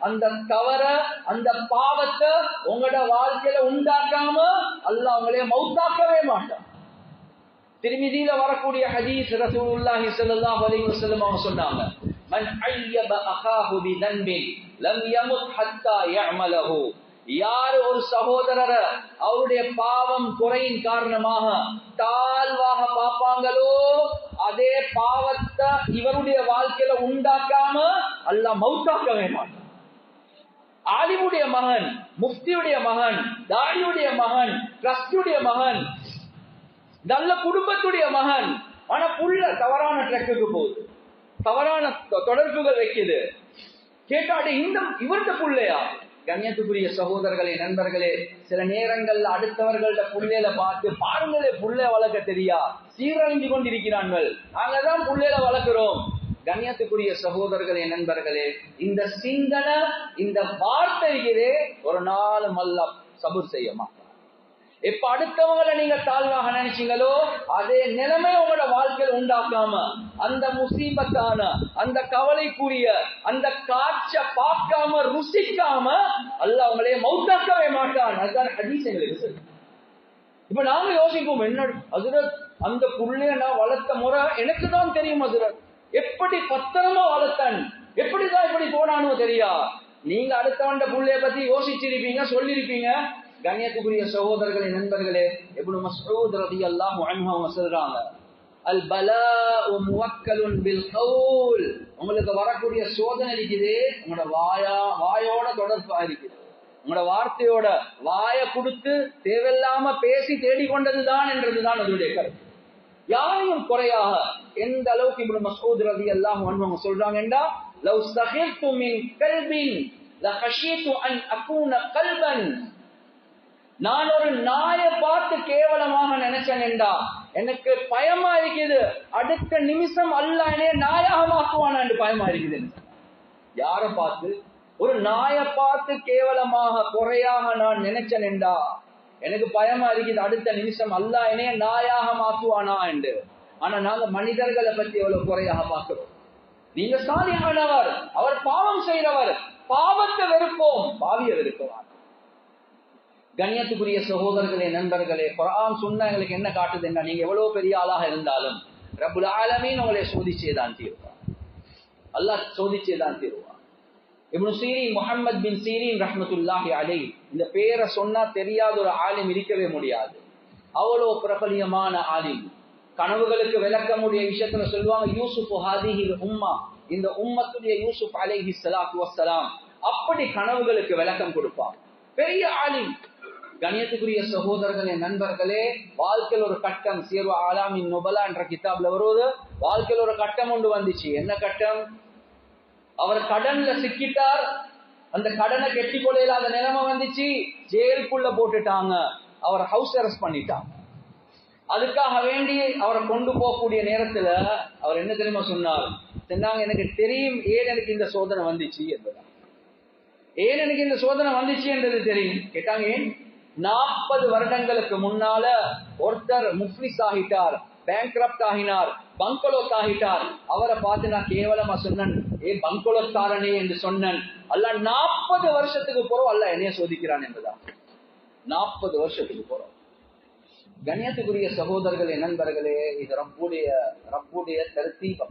அந்த தவற, அந்த பாவத்தை உங்களோட வாழ்க்கையில உண்டாக்காம அல்லாஹ் உங்களைய மௌத்தாக்கவே மாட்டான். திருமிதியில வரக்கூடிய ஹதீஸ், ரசூலுல்லாஹி ஸல்லல்லாஹு அலைஹி வஸல்லம் அவங்க சொன்னாங்க, மன் அய்யப அகாஹு பிதன்பின் லம் யமுத் ஹத்தா யஅமலஹு. யார் ஒரு சகோதரரை அவருடைய பாவம் குறையின் காரணமாக தாழ்வாக பார்ப்பாங்களோ, அதே பாவத்தை இவருடைய வாழ்க்கையில உண்டாக்காம அல்லாஹ் மௌத்தாக்கவே மாட்டான். ஆலிமுடைய மகன், முஃப்தியுடைய மகன், தாடியுடைய மகன், ட்ரஸ்டுடைய மகன், நல்ல குடும்பத்துடைய மகன், ஆனா புள்ள தவறான ட்ரக்குக்கு போகுது, தவறான தொடர்புகள் வைக்குது, கேட்டாடு இந்த இவருடைய புள்ளையா? கண்ணியத்துக்குரிய சகோதரர்களே, நண்பர்களே, சில நேரங்கள்ல அடுத்தவர்களோட புள்ளையில பார்த்து பாருங்களே, புள்ளைய வளர்க்க தெரியா, சீரழிஞ்சு கொண்டிருக்கிறார்கள், நாங்கதான் புள்ளையில வளர்க்கிறோம். கண்ணியத்துக்குரிய சகோதரர்களே, நண்பர்களே, இந்த சிந்தனை, இந்த வார்த்தைகளே ஒரு நாளும் அல்லாஹ் சபூர் செய்ய மாட்டார். எப்ப அடுத்தவங்களை நீங்க தாழ்வாக நினைச்சீங்களோ, அதே நிலைமை உங்களோட வாழ்க்கையில் உண்டாக்காம அந்த முசீபத்தான, அந்த கவலைக்குரிய, அந்த காட்ச பார்க்காம ருசிக்காம அல்லாஹ் உங்களையே மௌத்தாக்கவே மாட்டான். அதுதான் ஹதீஸ் எங்களுக்கு சொல்லு. இப்ப நாங்க யோசிப்போம், என்ன ஹஸ்ரத், அந்த புள்ளைய நான் வளர்த்த முறை எனக்கு தான் தெரியும் ஹஸ்ரத், எப்படி பத்திரமா வளர்த்தன், எப்படிதான் இப்படி போனானோ தெரியா. நீங்க அடுத்தவண்ட புள்ளைய பத்தி யோசிச்சிருப்பீங்க, சொல்லிருப்பீங்க. கண்ணியத்துக்குரிய சகோதரர்களே, நண்பர்களே, இப்னு மஸ்ஊத் ரலியல்லாஹு அன்ஹு அவங்க சொல்றாங்க, அல் பலாஉ முவக்கலுன் பில் கவுல். உங்களுக்கு வரக்கூடிய சோதனை இருக்குது, உங்களோட வாயோட தொடர்பா இருக்குது, உங்களோட வார்த்தையோட. வாய கொடுத்து தேவையில்லாம பேசி தேடிக்கொண்டதுதான் என்றதுதான் அதனுடைய கருத்து. யாரையும் குறையாக எந்த அளவுக்கு இப்னு மஸ்ஊத் ரலியல்லாஹு அன்ஹு அவங்க சொல்றாங்கன்றா, லவ் ஸ்தஹில்து மின் கல்பின் லஹஷீது அன் அகூன கல்பன். நான் ஒரு நாயை பார்த்து கேவலமாக நினைச்சேன்டா எனக்கு பயமா இருக்குது, அடுத்த நிமிஷம் அல்லாஹ் என்னைய நாயாக மாற்றுவானான்னு பயமா இருக்குது. யார பார்த்து? ஒரு நாயை பார்த்து கேவலமாக குறையாக நான் நினைச்சேன்டா எனக்கு பயமா இருக்குது, அடுத்த நிமிஷம் அல்லாஹ் என்னைய நாயாக மாற்றுவானா என்று. ஆனா நாங்க மனிதர்களை பத்தி எவ்வளவு குறையாக பார்க்கிறோம். நீங்க சாலிஹானவர், அவர் பாவம் செய்கிறவர், பாவத்தை வெறுப்போம், பாவியை வெறுப்பவார். கண்ணியத்துக்குரிய சகோதரர்களே, நண்பர்களே, குர்ஆன் சுன்னா எங்களுக்கு என்ன காட்டுதுன்னா, நீங்க எவ்வளவு பெரிய ஆளாக இருந்தாலும் ரப்புல் ஆலமீன் உங்களை சோதிச்சேதான் தீர்வார். அல்லாஹ் சோதிச்சேதான் தீர்வார். இப்னு சீரீன், முஹம்மது பின் சீரீன் ரஹ்மத்துல்லாஹி அலைஹி, இந்த பேரை சொன்னா தெரியாத ஒரு ஆலிம் இருக்கவே முடியாது. அவ்வளோ பிரபலியமான ஆலிம். கனவுகளுக்கு விளக்கமுடைய விஷயத்துல சொல்லுவாங்க, யூசுப் ஹாதிஹில் உம்மா, இந்த உம்மத்துடைய யூசுப் அலைஹி ஸலாத்து வஸ்ஸலாம். அப்படி கனவுகளுக்கு விளக்கம் கொடுப்பாங்க. பெரிய ஆலிம். கண்ணியத்துக்குரிய சகோதரர்களே, நண்பர்களே, வாழ்க்கையில் ஒரு கட்டம், சீர்வ ஆலாமின் நுபலா என்ற கிதாப்ல வருவது, வாழ்க்கையில் ஒரு கட்டம் ஒன்று வந்துச்சு. என்ன கட்டம்? அவர் கடன்ல சிக்கிட்டார், அந்த கடனை கெட்டி கொள்ளையில்லாத நிலைமை வந்துச்சு, ஜெயிலுக்குள்ள போட்டுட்டாங்க, அவர் ஹவுஸ் அரெஸ்ட் பண்ணிட்டாங்க. அதுக்காக வேண்டி அவரை கொண்டு போகக்கூடிய நேரத்துல அவர் என்ன தெரியுமா சொன்னார்? சொன்னாங்க, எனக்கு தெரியும் ஏன் எனக்கு இந்த சோதனை வந்துச்சு என்பதா. ஏன் எனக்கு இந்த சோதனை வந்துச்சு என்றது தெரியும். கேட்டாங்க, ஏன்? 40 வருடங்களுக்கு முன்னால ஒருத்தர் முஃப்லிஸ் ஆகிட்டார், பேங்க்ரப்ட் ஆகினார், பங்கலோத் ஆகிட்டார். அவரை பார்த்து நான் கேவலமா சொன்னேன், ஏ பங்கலோத்காரனே என்று சொன்னேன். அல்லாஹ் 40 வருஷத்துக்கு போறோம் அல்லாஹ் என்னைய சோதிக்கிறான் என்பதா. 40 வருஷத்துக்கு போறோம். கண்ணியத்துக்குரிய சகோதரர்களே, நண்பர்களே, இது ரப்புடைய தர்தீப்.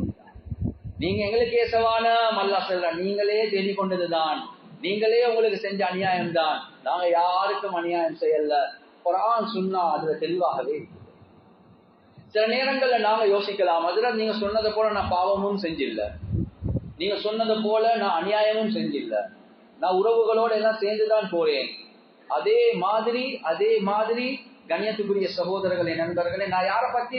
நீங்க எங்களுக்கு ஏசவான அல்லாஹ் சொல்றான், நீங்களே தேடி கொண்டதுதான், நீங்களே உங்களுக்கு செஞ்ச அநியாயம் தான், நாங்க யாருக்கும் அநியாயம் செய்யல. குர்ஆன் சுன்னா அதுல தெளிவாகவே. சில நேரங்கள்ல நாங்க யோசிக்கலாம், அதுல நீங்க சொன்னதை போல நான் பாவமும் செஞ்சில்ல, நீங்க சொன்னதை போல நான் அநியாயமும் செஞ்சில்ல, நான் உறவுகளோட எல்லாம் சேர்ந்துதான் போறேன். அதே மாதிரி கண்ணியத்துக்குரிய சகோதரர்களே, நண்பர்களே, நான் யாரை பத்தி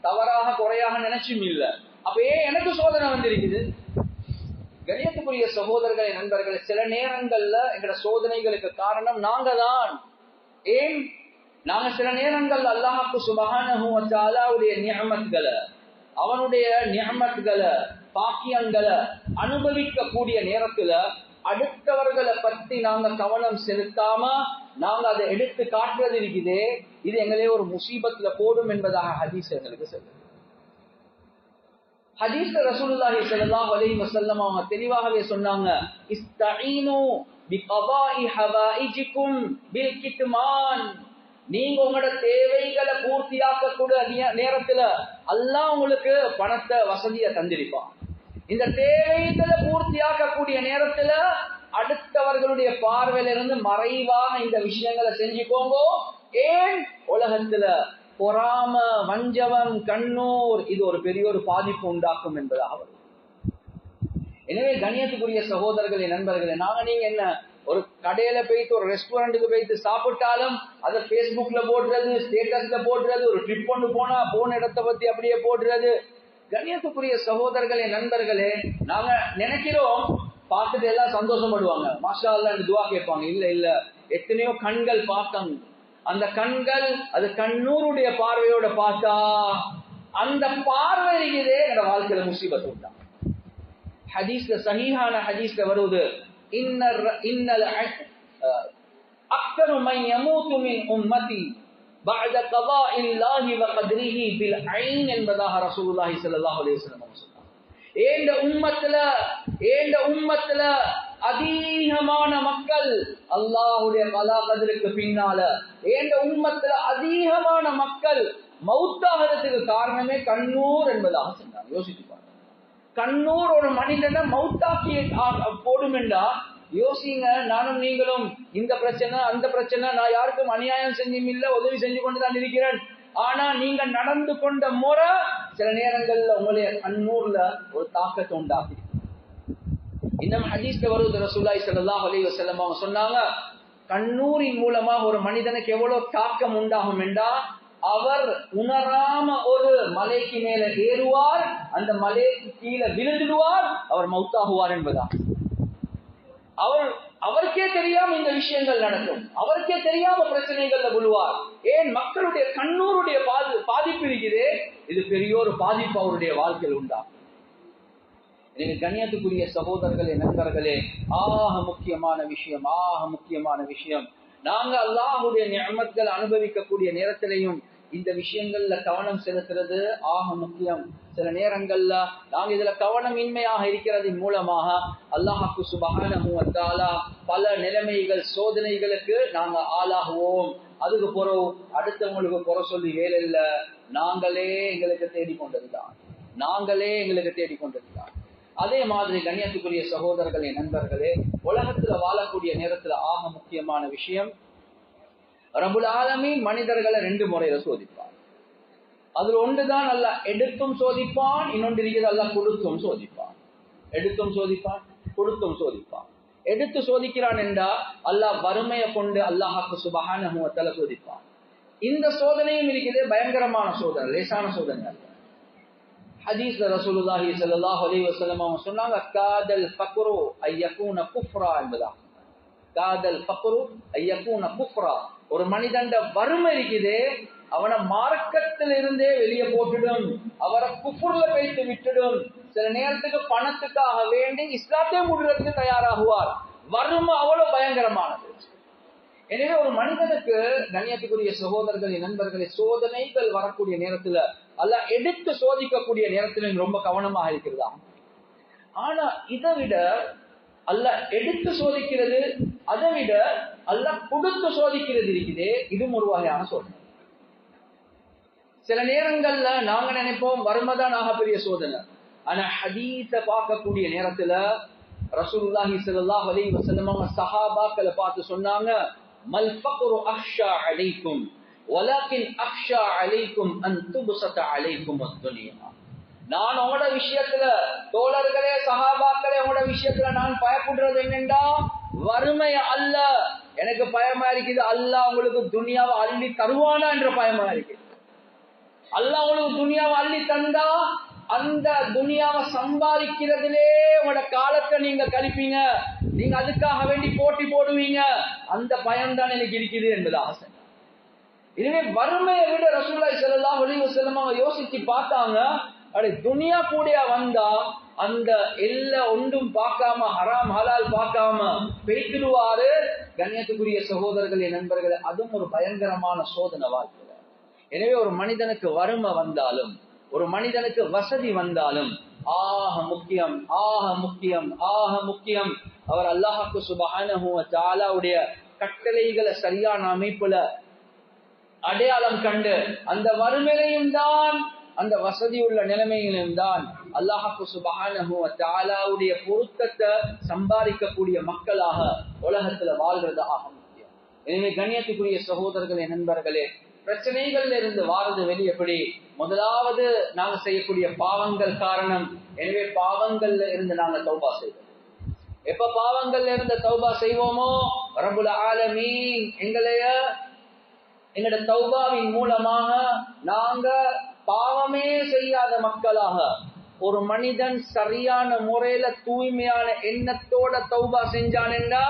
தவறாக குறையாக நினைச்சும் இல்ல. அப்ப ஏன் எனக்கு சோதனை வந்திருக்குது? கண்ணியத்துக்குரிய சகோதரர்களே, நண்பர்களே, சில நேரங்கள்ல எங்கட சோதனைகளுக்கு காரணம் நாங்க தான். ஏன்? நாங்க சில நேரங்கள் அல்லாஹ்வுக்கு சுப்ஹானஹு வ தஆலாவுடைய நிஅமத்களை, அவனுடைய நிஅமத்களை, பாக்கியங்களை அனுபவிக்க கூடிய நேரத்துல அடுத்தவர்களை பத்தி நாங்க கவனம் செலுத்தாம நாங்க அதை எடுத்து காட்டுறது இருக்குதே, இது எங்களே ஒரு முசீபத்துல போடும் என்பதாக ஹதீஸ் எங்களுக்கு சொல்லுது. ஹதீஸ்ல ரசூலுல்லாஹி ஸல்லல்லாஹு அலைஹி வஸல்லம் அவங்க தெளிவாகவே சொன்னாங்க, இஸ்தஈனு பிகதாஇ ஹவாயிஜிகும் பில் கித்மான். நீங்க உங்களோட தேவைகளை பூர்த்தியாக்கக்கூடிய நேரத்துல அல்லாஹ் உங்களுக்கு பணத்தை வசதியை தந்திருப்பான். இந்த தேவைகளை பூர்த்தியாக்கக்கூடிய நேரத்துல அடுத்தவர்களுடைய பார்வையிலிருந்து மறைவாக இந்த விஷயங்களை செஞ்சுக்கோங்க. ஏன்? உலகத்துல பொறாம, வஞ்சவம், கண்ணூர், இது ஒரு பெரிய ஒரு பாதிப்பு உண்டாக்கும் என்பதாக. எனவே கண்ணியத்துக்குரிய சகோதரர்களே, நண்பர்களே, நீங்க என்ன ஒரு கடையில போயிட்டு ஒரு ரெஸ்டாரண்ட்டுக்கு போயிட்டு சாப்பிட்டாலும் அதை பேஸ்புக்ல போடுறது, ஸ்டேட்டஸ்ல போடுறது, ஒரு ட்ரிப் ஒன்று போன இடத்தை பத்தி அப்படியே போடுறது. கண்ணியத்துக்குரிய சகோதரர்களே, நண்பர்களே, நாங்க நினைக்கிறோம் பார்த்துட்டு எல்லாம் சந்தோஷப்படுவாங்க, மாஷா அல்லாஹ்னு துஆ கேட்பாங்க. இல்ல, எத்தனையோ கண்கள் பார்த்தாங்க. அந்த கண்கள் அது கண்ணூருடைய பார்வையோட பார்த்தா அந்த பார்வை இருக்குதே எங்க வாழ்க்கையில முசீபத் உண்டா. ஹதீஸ்ல, சஹீஹான ஹதீஸ்ல வருது, இன்னல் அக்தரு மன் யமூது மின் உம்மதி பஅத கதாஇல்லாஹி வ கத்ரிஹி பில் ஐன் என்பதாக ரசூலுல்லாஹி ஸல்லல்லாஹு அலைஹி வஸல்லம் சொன்னாங்க. ஏண்ட உம்மத்துல அதிகமான மக்கள் அல்லாஹ்வுடைய கலா கதிருக்கு பின்னால ஏண்ட உம்மத்துல அதிகமான மக்கள் மௌத்தாகிறதுக்கு காரணமே கண்ணூர் என்பதாக சொன்னாங்க. யோசிச்சு பாருங்க, கண்ணூர் ஒரு மனிதனை மௌத்தாக்கி போடும் என்றா யோசிங்க. நானும் நீங்களும் இந்த பிரச்சனை அந்த பிரச்சனை, நான் யாருக்கும் அநியாயம் செஞ்சும் இல்ல, உதவி செஞ்சு கொண்டுதான் இருக்கிறேன். ஆனா நீங்க நடந்து கொண்ட முறை சில நேரங்கள்ல உங்களுடைய கண்ணூர்ல ஒரு தாக்கத்தை உண்டாக்கி. இன்னும் ஹதீஸ்ல வருது, ரசூலுல்லாஹி ஸல்லல்லாஹு அலைஹி வஸல்லம் அவங்க சொன்னாங்க, கண்ணூரின் மூலமா ஒரு மனிதனுக்கு எவ்வளவு தாக்கம் உண்டாகும் என்றா, அவர் உணராம ஒரு மலைக்கு மேல ஏறுவார், அந்த மலைக்கு கீழே விழுந்துடுவார், அவர் மௌத்தாகுவார் என்பதா. அவருக்கே தெரியாம இந்த விஷயங்கள் நடக்கும், அவருக்கே தெரியாம பிரச்சனைகள்ல விழுவார். ஏன்? மக்களுடைய கண்ணூருடைய பாதிப்பு இருக்குது. இது பெரிய ஒரு பாதிப்பு அவருடைய வாழ்க்கையில் உண்டா. எனவே கண்ணியத்துக்குரிய சகோதரர்களே, நண்பர்களே, முக்கியமான விஷயம் நாங்க அல்லாஹ்வுடைய நிஅமத்களை அனுபவிக்கக்கூடிய நேரத்திலையும் இந்த விஷயங்கள்ல கவனம் செலுத்துறது முக்கியம். சில நேரங்கள்ல நாங்க இதுல கவனம் இன்மையாக இருக்கிறதின் மூலமாக அல்லாஹ் சுப்ஹானஹு வ தஆலா பல நிலைமைகள், சோதனைகளுக்கு நாங்க ஆளாகுவோம். அதுக்கு பிறகு அடுத்தவங்களுக்கு குறை சொல்லி வேலை இல்ல, நாங்களே எங்களுக்கு தேடிக்கொண்டதுதான். அதே மாதிரி கண்ணியத்துக்குரிய சகோதரர்களே, நண்பர்களே, உலகத்துல வாழக்கூடிய நேரத்துல முக்கியமான விஷயம், ரப்புல் ஆலமீன் மனிதர்களை 2 முறையில சோதிப்பான். அதுல ஒன்றுதான் அல்லாஹ் எடுத்தும் சோதிப்பான், இன்னொன்று இருக்குது அல்லாஹ் கொடுத்தும் சோதிப்பான். கொடுத்தும் சோதிப்பான். எடுத்து சோதிக்கிறான் என்றா அல்லாஹ் வறுமையை கொண்டு அல்லாஹ் சுப்ஹானஹு வ தஆலா சோதிப்பான். இந்த சோதனையும் இருக்குது பயங்கரமான சோதனை, லேசான சோதனை அல்ல. ஹதீஸ்ல ரசூலுல்லாஹி ஸல்லல்லாஹு அலைஹி வஸல்லம் அவங்க சொன்னாங்க, காதல் ஃபக்ரு ஐயகூன குஃப்ரா என்பதா. காதல் ஃபக்ரு ஐயகூன குஃப்ரா. ஒரு மனிதண்ட வறுமை இருக்குது, அவனை மார்க்கத்தில் இருந்தே வெளியே போட்டுடும், அவரை குஃப்ர்ல வைத்து விட்டுடும். சில நேரத்துக்கு பணத்துக்காக வேண்டி இஸ்லாத்தை முடுறதுக்கு தயாராகுவார். வறுமை அவ்வளவு பயங்கரமானது. எனவே ஒரு மனிதனுக்கு, கண்ணியத்துக்குரிய சகோதரர்களே, நண்பர்களே, சோதனைகள் வரக்கூடிய நேரத்துல அல்லாஹ் எடுத்து சோதிக்கக்கூடிய நேரத்துல ரொம்ப கவனமாக இருக்கிறதா. ஆனா இதை விட அல்லாஹ் எடுத்து சோதிக்கிறது, அதை விட அல்லாஹ் கொடுத்து சோதிக்கிறது இருக்குதே, இதுவும் ஒரு வகையான சோதனை. சில நேரங்கள்ல நாங்க நினைப்போம் வறுமைதான் பெரிய சோதனை. ஆனா ஹதீஸ பார்க்கக்கூடிய நேரத்துல ரசூலுல்லாஹி ஸல்லல்லாஹு அலைஹி வஸல்லம் சஹாபாக்களை பார்த்து சொன்னாங்க, மல் ஃபக்ரு அக்ஷா அலைக்கும் வலக்கின் அக்ஷா அலைக்கும் அன் துப்ஸத அலைக்கும் அத்-துன்யா. நான் உங்களோட விஷயத்துல, தோழர்களே, சஹாபாக்களே, உங்களோட விஷயத்துல நான் பயப்படுறது என்னண்டா, வறுமை அல்ல. எனக்கு பயமா இருக்குது அல்லாஹ் உங்களுக்கு துனியாவை அள்ளி தருவானா என்ற பயமா இருக்கு. அல்லாஹ் உங்களுக்கு துனியாவை அள்ளி தந்தா அந்த துனியாவை சம்பாதிக்கிறதுலே உங்களோட காலத்தை நீங்க கழிப்பீங்க, நீங்க அதுக்காக வேண்டி போட்டி போடுவீங்க. அந்த பயம்தான் எனக்கு இருக்குது என்பது ஆசை. இதுவே வறுமையை விட ரசூலுல்லாஹி ஸல்லல்லாஹு அலைஹி வஸல்லம் யோசிச்சு பார்த்தாங்க, துனியா கூட வந்தா அந்த எல்லா ஒன்றும் பார்க்காம, ஹராம் ஹலால் பார்க்காம பெய்திடுவாரு. கண்ணியத்துக்குரிய சகோதரர்களே, நண்பர்களே, அதுவும் ஒரு பயங்கரமான சோதனை வாழ்க்கை. எனவே ஒரு மனிதனுக்கு வறுமை வந்தாலும், ஒரு மனிதனுக்கு வசதி வந்தாலும் முக்கியம் அவர் அல்லாஹ் சுப்ஹானஹு வ தஆலாவுடைய கட்டளைகளை சரியான அமைப்புல அடையாளம் கண்டு அந்த வறுமையிலும் தான், அந்த வசதி உள்ள நிலைமையிலும் தான் அல்லாஹ் சுப்ஹானஹு வ தஆலாவுடைய பொருத்தத்தை சம்பாதிக்கக்கூடிய மக்களாக உலகத்துல வாழ்றது முக்கியம். எனவே கண்ணியத்துக்குரிய சகோதரர்களே, நண்பர்களே, பிரச்சனைகள்ல இருந்து வாரது வெளியே எப்படி? முதலாவது நாங்க செய்யக்கூடிய பாவங்கள் காரணம். எனவே பாவங்கள்ல இருந்து நாங்க தௌபா செய்வோம். எப்ப பாவங்கள்ல இருந்து தௌபா செய்வோமோ, ரப்புல் ஆலமீன் எங்களோட தௌபாவின் மூலமாக நாங்க பாவமே செய்யாத மக்களாக, ஒரு மனிதன் சரியான முறையில தூய்மையான எண்ணத்தோட தௌபா செஞ்சானேன்னா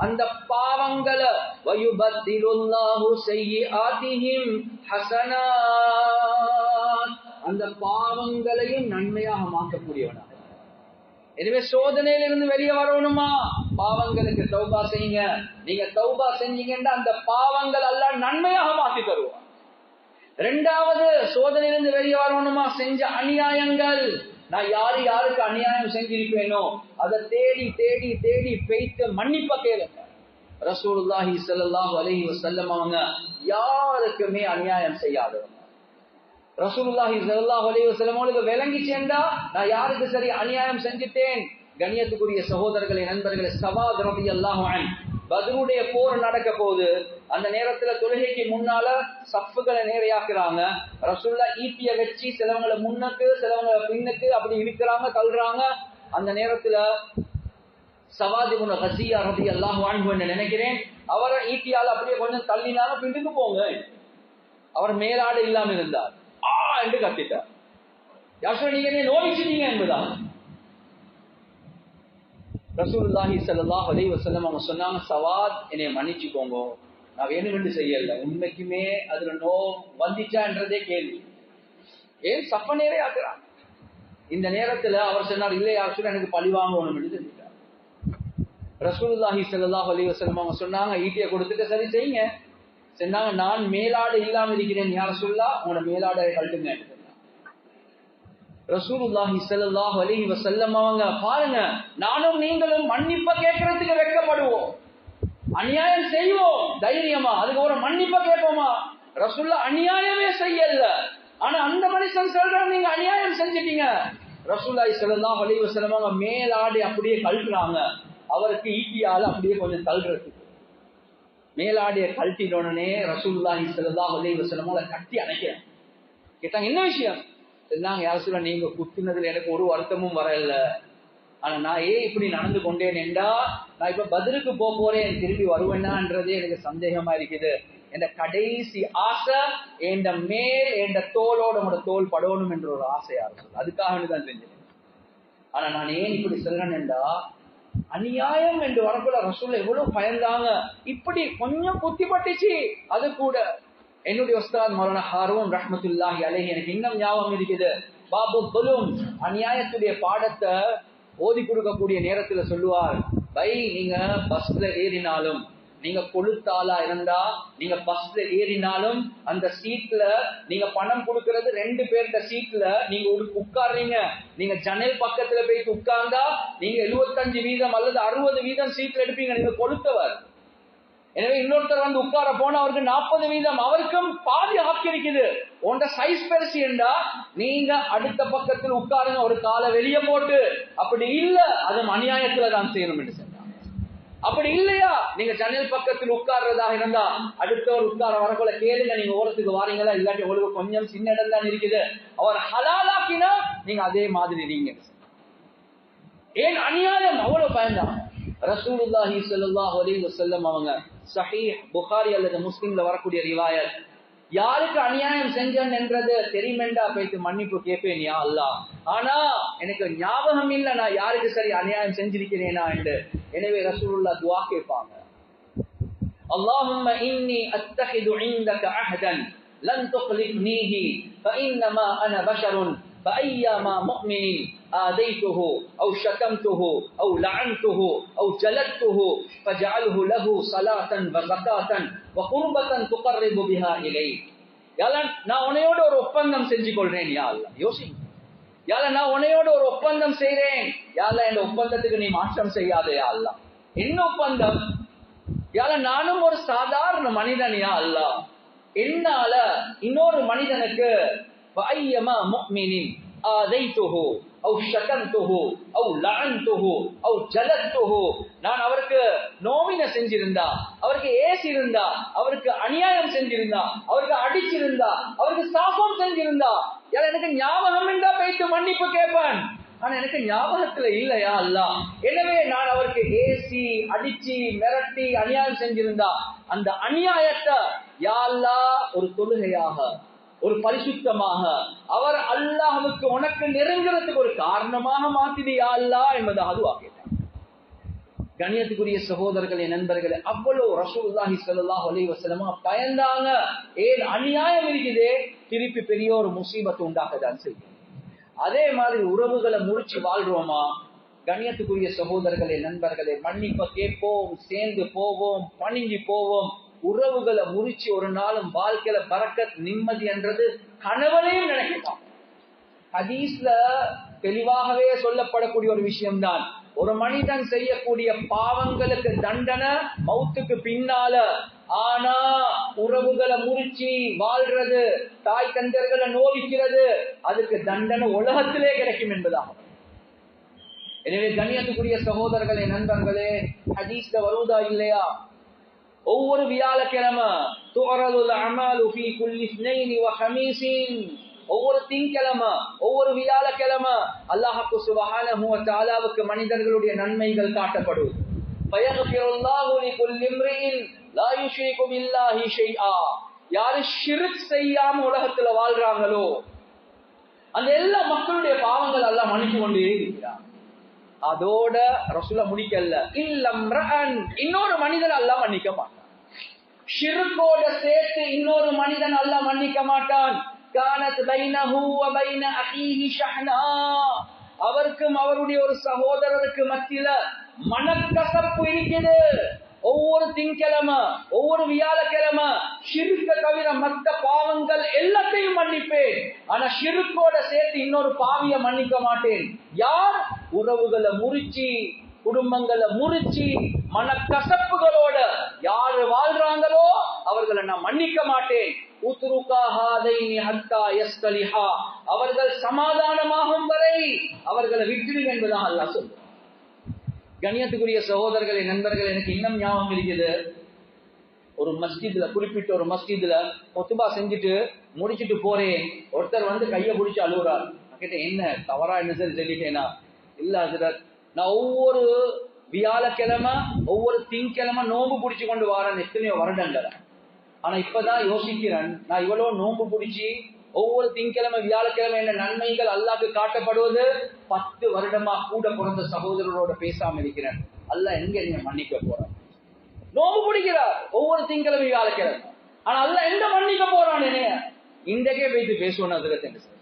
அந்த பாவங்களை வயுபத்திலுல்லாஹு ஸய்யிஆதிஹிம் ஹஸனாத், அந்த பாவங்களையும் நன்மையாக மாற்றக்கூடியவனாக. எனவே சோதனையிலிருந்து வெளியே வரணுமா, பாவங்களுக்கு தௌபா செய்யுங்க. நீங்க தௌபா செஞ்சீங்கன்னா அந்த பாவங்கள் அல்லாஹ் நன்மையாக மாற்றி தருவார். இரண்டாவது, சோதனையிலிருந்து வெளியே வரணுமா, செஞ்ச அநியாயங்கள், நான் யாருக்கு அநியாயம் செஞ்சிருப்பேனோ அதை தேடி தேடி தேடி பெய்த்து மன்னிப்ப கேளுங்க. ரசூலுல்லாஹி ஸல்லல்லாஹு அலைஹி வஸல்லம் அவங்க யாருக்குமே அநியாயம் செய்யாதவங்க. ரசூலுல்லாஹி ஸல்லல்லாஹு அலைஹி வஸல்லம் அவங்களுக்கு விளங்கி சேர்ந்தா நான் யாருக்கு சரி அநியாயம் செஞ்சுட்டேன். கண்ணியத்துக்குரிய சகோதரர்களே, நண்பர்களே, ஸவாத் ரலியல்லாஹு அன்ஹு பத்ருடைய போர் நடக்க போகுது. அந்த நேரத்துல தொழுகைக்கு முன்னால சஃப்புகளை நேரையாக்குறாங்க. ரசூலுல்லாஹ் ஈட்டிய வச்சு சிலவங்களை முன்னுக்கு சிலவங்களை பின்னுக்கு அப்படி இழுக்கிறாங்க, தள்ளுறாங்க. அந்த நேரத்துல ஸவாத் இப்னு கஸியா ரலியல்லாஹு அன்ஹு என்ன நினைக்கிறேன், அவரை ஈட்டியால அப்படியே கொஞ்சம் தள்ளினாங்க, பின்னுக்கு போங்க. அவர் மேலாடு இல்லாம இருந்தார். என்று கத்திட்டார். யார் நீங்க நோவிச்சிட்டீங்க என்பதா? ரசூலுல்லாஹி ஸல்லல்லாஹு அலைஹி வஸல்லம் அவங்க சொன்னாங்க, சவாத் என்னை மன்னிச்சுக்கோங்க, நான் வேணுமென்று செய்யல, உண்மைக்குமே அதுல நோ வந்துச்சான்றதே கேள்வி. ஏன் சப்ப நேரே ஆக்குறாங்க. இந்த நேரத்துல அவர் சொன்னார், இல்லை யார் சொல்ல எனக்கு பழி வாங்கணும் என்று சொல்லிட்டார். ரசூலுல்லாஹி ஸல்லல்லாஹு அலைஹி வஸல்லம் அவங்க சொன்னாங்க, ஈட்டியை கொடுத்துட்டு சரி செய்யுங்க. சொன்னாங்க, நான் மேலாடை இல்லாம இருக்கிறேன் யார் சொல்லா, உங்களோட மேலாடை கழட்டுங்க. ரசூலுல்லாஹி ஸல்லல்லாஹு அலைஹி வஸல்லம் அவங்க பாருங்க, நானும் நீங்களும் மன்னிப்ப கேட்கறதுக்கு வெட்கப்படுவோம், அநியாயம் செய்வோம் தைரியமா, அதுக்கு ஒரு மன்னிப்ப கேட்போமா? ரசூலுல்லாஹ் அநியாயமே செய்யல, ஆனா அந்த மனுஷன் சொல்றாங்க நீங்க அநியாயம் செஞ்சிட்டீங்க. ரசூலுல்லாஹி ஸல்லல்லாஹு அலைஹி வஸல்லம் அவங்க மேலாடை அப்படியே கழட்டுறாங்க, அவருக்கு ஈட்டியால அப்படியே கொஞ்சம் தள்ளுறதுக்கு. மேலாடைய கழட்டினோடனே ரசூலுல்லாஹி ஸல்லல்லாஹு அலைஹி வஸல்லம் அவங்களை கட்டி அணைக்கிறேன். கேட்டாங்க, என்ன விஷயம்? நாங்க யார் சொல்ல, நீங்க குத்தினதுல எனக்கு ஒரு வருத்தமும் வரல, ஆனா நான் ஏன் இப்படி நடந்து கொண்டேன் என்றா, நான் இப்ப பதிலுக்கு போறேன், திரும்பி வருவேன்னான்றதே எனக்கு சந்தேகமா இருக்குது. என் கடைசி ஆசை என் மேல் என் தோளோட உங்களோட தோல் படணும் என்ற ஒரு ஆசையா இருக்கு, அதுக்காக தான் செஞ்சேன். ஆனா நான் ஏன் இப்படி சொல்றேன் என்றா, அநியாயம் என்று வரக்குள்ள ரசூல் எவ்வளவு பயந்தாங்க. இப்படி கொஞ்சம் குத்தி பட்டுச்சு, அது கூட என்னுடைய உஸ்தாத் மௌலானா ஹாரூன் ரஹ்மத்துல்லாஹி அலைஹி எனக்கு இன்னும் ஞாபகம் இருக்குது. பாபு துலும் அநியாயத்துடைய பாடத்தை ஓதி கொடுக்கக்கூடிய நேரத்துல சொல்லுவார், பை நீங்க பஸ்ல ஏறினாலும், நீங்க கொளுத்தாலா இருந்தா நீங்க பஸ்ல ஏறினாலும் அந்த சீட்ல நீங்க பணம் கொடுக்கறது 2 பேர்த்த சீட்ல நீங்க உட்கார்றீங்க, நீங்க ஜன்னல் பக்கத்துல போயிட்டு உட்கார்ந்தா நீங்க 75% அல்லது 60% சீட்ல எடுப்பீங்க, நீங்க கொளுத்தவர். எனவே இன்னொருத்தர் வந்து உட்கார போனா அவருக்கு 40%, அவருக்கும் பாதி ஹக்கு இருக்குது. உண்ட சைஸ் பெருசு என்றா நீங்க அடுத்த பக்கத்தில் உட்காருங்க, ஒரு காலை வெளியே போட்டு. அப்படி இல்ல, அது அநியாயத்துல தான் செய்யணும் என்று சொன்னாங்க. அப்படி இல்லையா, நீங்க ஜன்னல் பக்கத்தில் உட்கார்றதா இருந்தா அடுத்தவர் உட்கார வரக்குள்ள கேளுங்க, நீங்க ஓரத்துக்கு வாரீங்களா, இல்லாட்டி உங்களுக்கு கொஞ்சம் சின்ன இடம் தான் இருக்குது, அவர் ஹலாலாக்கினா நீங்க அதே மாதிரி நீங்க. ஏன் அநியாயம் அவ்வளவு பயந்தான். ரசூலுல்லாஹி ஸல்லல்லாஹு அலைஹி வஸல்லம் அவங்க சஹீஹ் புகாரி அல்லது முஸ்லிம்ல வரக்கூடிய ரிவாயத், யாருக்கு அநியாயம் செஞ்சேன் என்றது தெரியுமெண்டா போயிட்டு மன்னிப்பு கேட்பேன் யா அல்லாஹ், ஆனா எனக்கு ஞாபகம் இல்லை நான் யாருக்கு சரி அநியாயம் செஞ்சிருக்கிறேனா என்று. எனவே ரசூலுல்லாஹ் துஆ கேட்பாங்க, அல்லாஹும்ம இன்னி அத்தஹிது இன்தக அஹ்தன் லன் துக்லிஃப்னீஹி ஃபஇன்னமா அன பஷருன் فأيما مؤمن آذيته أو شتمته أو لعنته أو جلدته فجعله له صلاة وزكاة وقربة تقرب بها إليه. யால நான் உன்னையோட ஒரு ஒப்பந்தம் செஞ்சு கொள்றேன் யா அல்லாஹ். யோசி, யால நான் உன்னையோட ஒரு ஒப்பந்தம் செய்றேன், யால இந்த ஒப்பந்தத்துக்கு நீ மாற்றம் செய்யாதே யா அல்லாஹ். என்ன ஒப்பந்தம்? யால நானும் ஒரு சாதாரண மனிதன் யா அல்லாஹ், என்னால இன்னொரு மனிதனுக்கு فأيما مؤمن آذيته أو شتمته أو لعنته أو جلدته, நான் அவருக்கு நோவின செஞ்சிருந்தா, அவருக்கு ஏசி இருந்தா, அவருக்கு அநியாயம் செஞ்சிருந்தா, அவருக்கு அடிச்சிருந்தா, அவருக்கு சாபம் செஞ்சிருந்தா, எனக்கு ஞாபகம் இருந்தா போயிட்டு மன்னிப்பு கேட்பேன். ஆனா எனக்கு ஞாபகத்துல இல்லையா அல்லாஹ். எனவே நான் அவருக்கு ஏசி அடிச்சு மிரட்டி அநியாயம் செஞ்சிருந்தா அந்த அநியாயத்தை யா அல்லாஹ் ஒரு தொழுகையாக, ஒரு பரிசுத்தமாக, அவர் அல்லாஹ்வுக்கு உனக்கு நெருங்குறதுக்கு ஒரு காரணமாக மாத்திடியா அல்லாஹ் என்பதாக துஆ கேட்டார். கண்ணியத்துக்குரிய சகோதரர்களே, நண்பர்களே, அவ்வளவு ரசூலுல்லாஹி ஸல்லல்லாஹு அலைஹி வஸல்லம் பயந்தாங்க. ஏன் அநியாயம் இருக்குதே திருப்பி பெரிய ஒரு முசீபத்து உண்டாக்கதான் செய்யும். அதே மாதிரி உறவுகளை முறிச்சு வாழ்றோமா? கண்ணியத்துக்குரிய சகோதரர்களே, நண்பர்களே, மன்னிப்ப கேட்போம், சேர்ந்து போவோம், பணிஞ்சு போவோம். உறவுகளை முறிச்சு ஒரு நாளும் வாழ்க்கையில பரக்கத் நிம்மதி என்றது கனவுலையும் நினைக்கலாம். ஹதீஸ்ல தெளிவாகவே சொல்லப்படக்கூடிய ஒரு விஷயம்தான், ஒரு மனிதன் செய்யக்கூடிய பாவங்களுக்கு தண்டனை மௌத்துக்கு பின்னால. ஆனா உறவுகளை முறிச்சு வாழ்றது, தாய் தந்தர்களை நோவிக்கிறது, அதுக்கு தண்டனை உலகத்திலே கிடைக்கும் என்பதாகும். எனவே கண்ணியத்துக்குரிய சகோதரர்களே, நண்பர்களே, ஹதீஸ்ல வருவதா இல்லையா, ஒவ்வொரு வியாழக்கிழமை துஅரதுல் அமாலு ஃபீ குல்லி இஸ்னைனி வ ஹமீஸின், ஒவ்வொரு திங்கக்கிழமை ஒவ்வொரு வியாழக்கிழமை அல்லாஹ் சுப்ஹானஹு வ தஆலாவுக்கு மனிதர்களுடைய நன்மைகள் காட்டப்படும். ஃபயக்ஃபிருல்லாஹு லிகுல்லி இம்ரிஇன் லா யுஷ்ரிகு பில்லாஹி ஷைஆ, யார் ஷிர்க் செய்யாம உலகத்துல வாழ்றாங்களோ அந்த எல்லா மக்களுடைய பாவங்கள் அல்லாஹ் மன்னித்து கொண்டே இருக்கிறார். அதோட ரசூல முடிக்கல, இல்லம்ரஅன், இன்னொரு மனிதன் அல்லாஹ் மன்னிக்க மாட்டான். ஷிர்கோட சேர்த்து இன்னொரு மனிதன் அல்லாஹ் மன்னிக்க மாட்டான். கானத் பைனஹு வ பைன அஹீஹி ஷஹ்னா, அவருக்கும் அவருடைய ஒரு சகோதரருக்கு மத்தியில மனக்கசப்பு இருக்குது. ஒவ்வொரு திங்கிழமை ஒவ்வொரு வியாழக்கிழமை ஷிர்க தவிர மற்ற பாவங்கள் எல்லாத்தையும் மன்னிப்பேன், ஆனா ஷிர்கோட சேர்த்து இன்னொரு பாவிய மன்னிக்க மாட்டேன். யார் உறவுகளை முறிச்சு குடும்பங்களை முறிச்சு மனக்கசப்புகளோட யாரு வாழ்றாங்களோ அவர்களை நான் மன்னிக்க மாட்டேன். அவர்கள் சமாதானமாகும் வரை அவர்களை விட்டுடுங்க என்பதாக அல்லாஹ் சொல்லுவார். கண்ணியத்துக்குரிய சகோதரர்களே, நண்பர்கள், எனக்கு இன்னும் ஞாபகம் இருக்குது. ஒரு மஸ்ஜித்ல, குறிப்பிட்ட ஒரு மஸ்ஜித்ல கொத்துபா செஞ்சுட்டு முடிச்சுட்டு போறேன். ஒருத்தர் வந்து கையை பிடிச்சு அழுகுறார். நான் கேட்டேன், என்ன தவறா என்ன சரி சொல்லிட்டேனா? இல்ல ஹஜ்ரத், நான் ஒவ்வொரு வியாழக்கிழமை ஒவ்வொரு திங்கிழமை நோம்பு பிடிச்சு கொண்டு வரேன் எத்தனையோ வருடங்களை. ஆனா இப்பதான் யோசிக்கிறேன், நான் இவ்வளவு நோம்பு பிடிச்சி ஒவ்வொரு திங்கிழமை வியாழக்கிழமை என்ன நன்மைகள் அல்லாஹ்க்கு காட்டப்படுவது 10 வருடமா கூட பிறந்த சகோதரரோட பேசாம இருக்கிறேன். அல்லாஹ் எங்க என்ன மன்னிக்க போறான்? நோம்பு பிடிக்கிறார் ஒவ்வொரு திங்கிழமை வியாழக்கிழமை, ஆனா அல்லாஹ் எங்க மன்னிக்க போறான்? என்ன இன்றைக்கே வைத்து பேசுவோம். அதுக்கு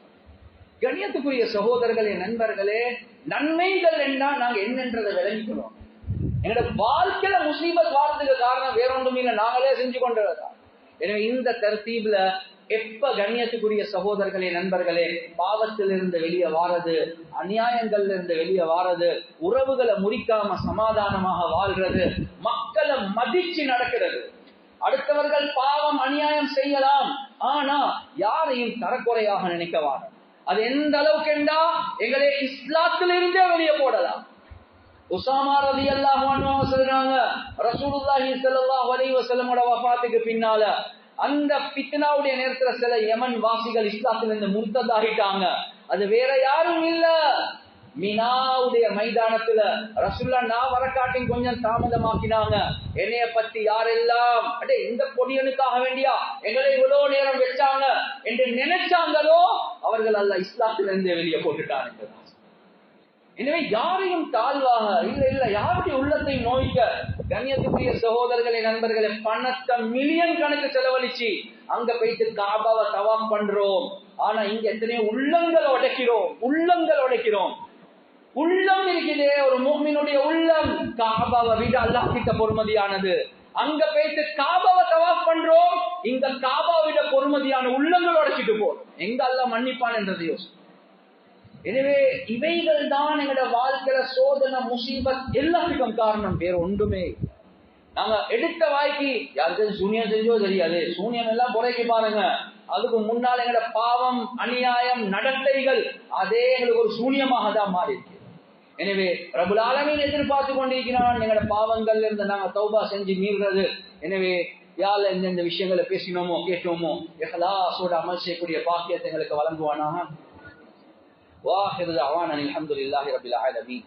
கண்ணியத்துக்குரிய சகோதரர்களே, நண்பர்களே, நன்மைகள் என்ன நாங்க என்னன்றதை விளங்கிக்கணும். எங்களோட வாழ்க்கையில முசீபத் வாரத்துக்கு காரணம் வேற ஒன்றும் இல்லை, நாங்களே செஞ்சு கொண்டதான். எனவே இந்த தர்த்தீப்ல எப்ப கண்ணியத்துக்குரிய சகோதரர்களே, நண்பர்களே, பாவத்திலிருந்து வெளியே வாரது, அநியாயங்கள்ல இருந்து வெளியே வாரது, உறவுகளை முறிக்காம சமாதானமாக வாழ்றது, மக்களை மதிச்சு நடக்கிறது. அடுத்தவர்கள் பாவம் அநியாயம் செய்யலாம், ஆனா யாரையும் தரக்குறையாக நினைக்க வாரம். அது எந்த அளவுக்கு என்றா எங்களை இஸ்லாத்திலிருந்தே வெளியே போடலாம். உசாமா ரலியல்லாஹு அன்ஹு சொல்றாங்க, ரசூலுல்லாஹி ஸல்லல்லாஹு அலைஹி வஸல்லமோட வஃபாத்துக்கு பின்னால அந்த ஃபித்னாவுடைய நேரத்துல சில யமன் வாசிகள் இஸ்லாத்திலிருந்து முர்த்ததாகிட்டாங்க. அது வேற யாரும் இல்ல, மினாவுடைய மைதானத்துல ரசூலுல்லாஹ் நான் வரக்காட்டின் கொஞ்சம் தாமதமாக்கினாங்க. என்னைய பத்தி யாரெல்லாம் அடே இந்த பொடியனுக்காக வேண்டியா எங்களை இவ்வளவு நேரம் வச்சாங்க என்று நினைச்சாங்களோ அவர்கள் அல்லாஹ் இஸ்லாத்திலிருந்து வெளியே போட்டுட்டாங்க. எனவே யாரையும் தாழ்வாக இல்ல யாருடைய உள்ளத்தை நோய்க்க, கண்ணியத்துக்குரிய சகோதரர்களே, நண்பர்களே, பணத்தை மில்லியன் கணக்கு செலவழிச்சு அங்க போயிட்டு காபாவை தவாப் பண்றோம். ஆனா இங்க எத்தனையோ உள்ளங்கள் உடைக்கிறோம். உள்ளம் இருக்குதே, ஒரு முஃமினுடைய உள்ளம் காபாவை விட அல்லாஹ் கிட்ட பொறுமதியானது. அங்க போயிட்டு காபாவை தவாப் பண்றோம், இங்க காபாவை விட பொறுமதியான உள்ளங்கள் உடைச்சிட்டு போறோம். எங்க அல்லாஹ் மன்னிப்பான் என்றது யோசி. எனவே இவைகள் தான் எங்களோட வாழ்க்கையில சோதனை முசீபத் எல்லாத்துக்கும் காரணம், வேற ஒன்றுமே. நாங்க எடுத்த வாய்க்கு யாருக்கு சூனியம் செஞ்சோ தெரியாது, சூனியம் எல்லாம் குறைக்கு பாருங்க. அதுக்கு முன்னால் எங்களோட பாவம் அநியாயம் நடத்தைகள் அதே எங்களுக்கு ஒரு சூனியமாக தான் மாறி இருக்கு. எனவே ரப்புல் ஆலமீன் எதிர்பார்த்து கொண்டிருக்கிறான் எங்களோட பாவங்கள்ல இருந்து நாங்க தௌபா செஞ்சு மீள்றது. எனவே யாழ்ல எந்தெந்த விஷயங்களை பேசினோமோ கேட்டோமோ இஹ்லாஸோட அமல் செய்யக்கூடிய பாக்கியத்தை எங்களுக்கு வழங்குவானாக. வாஹிரு தஅவானா அல்ஹம்துலில்லாஹி ரப்பில் ஆலமீன்.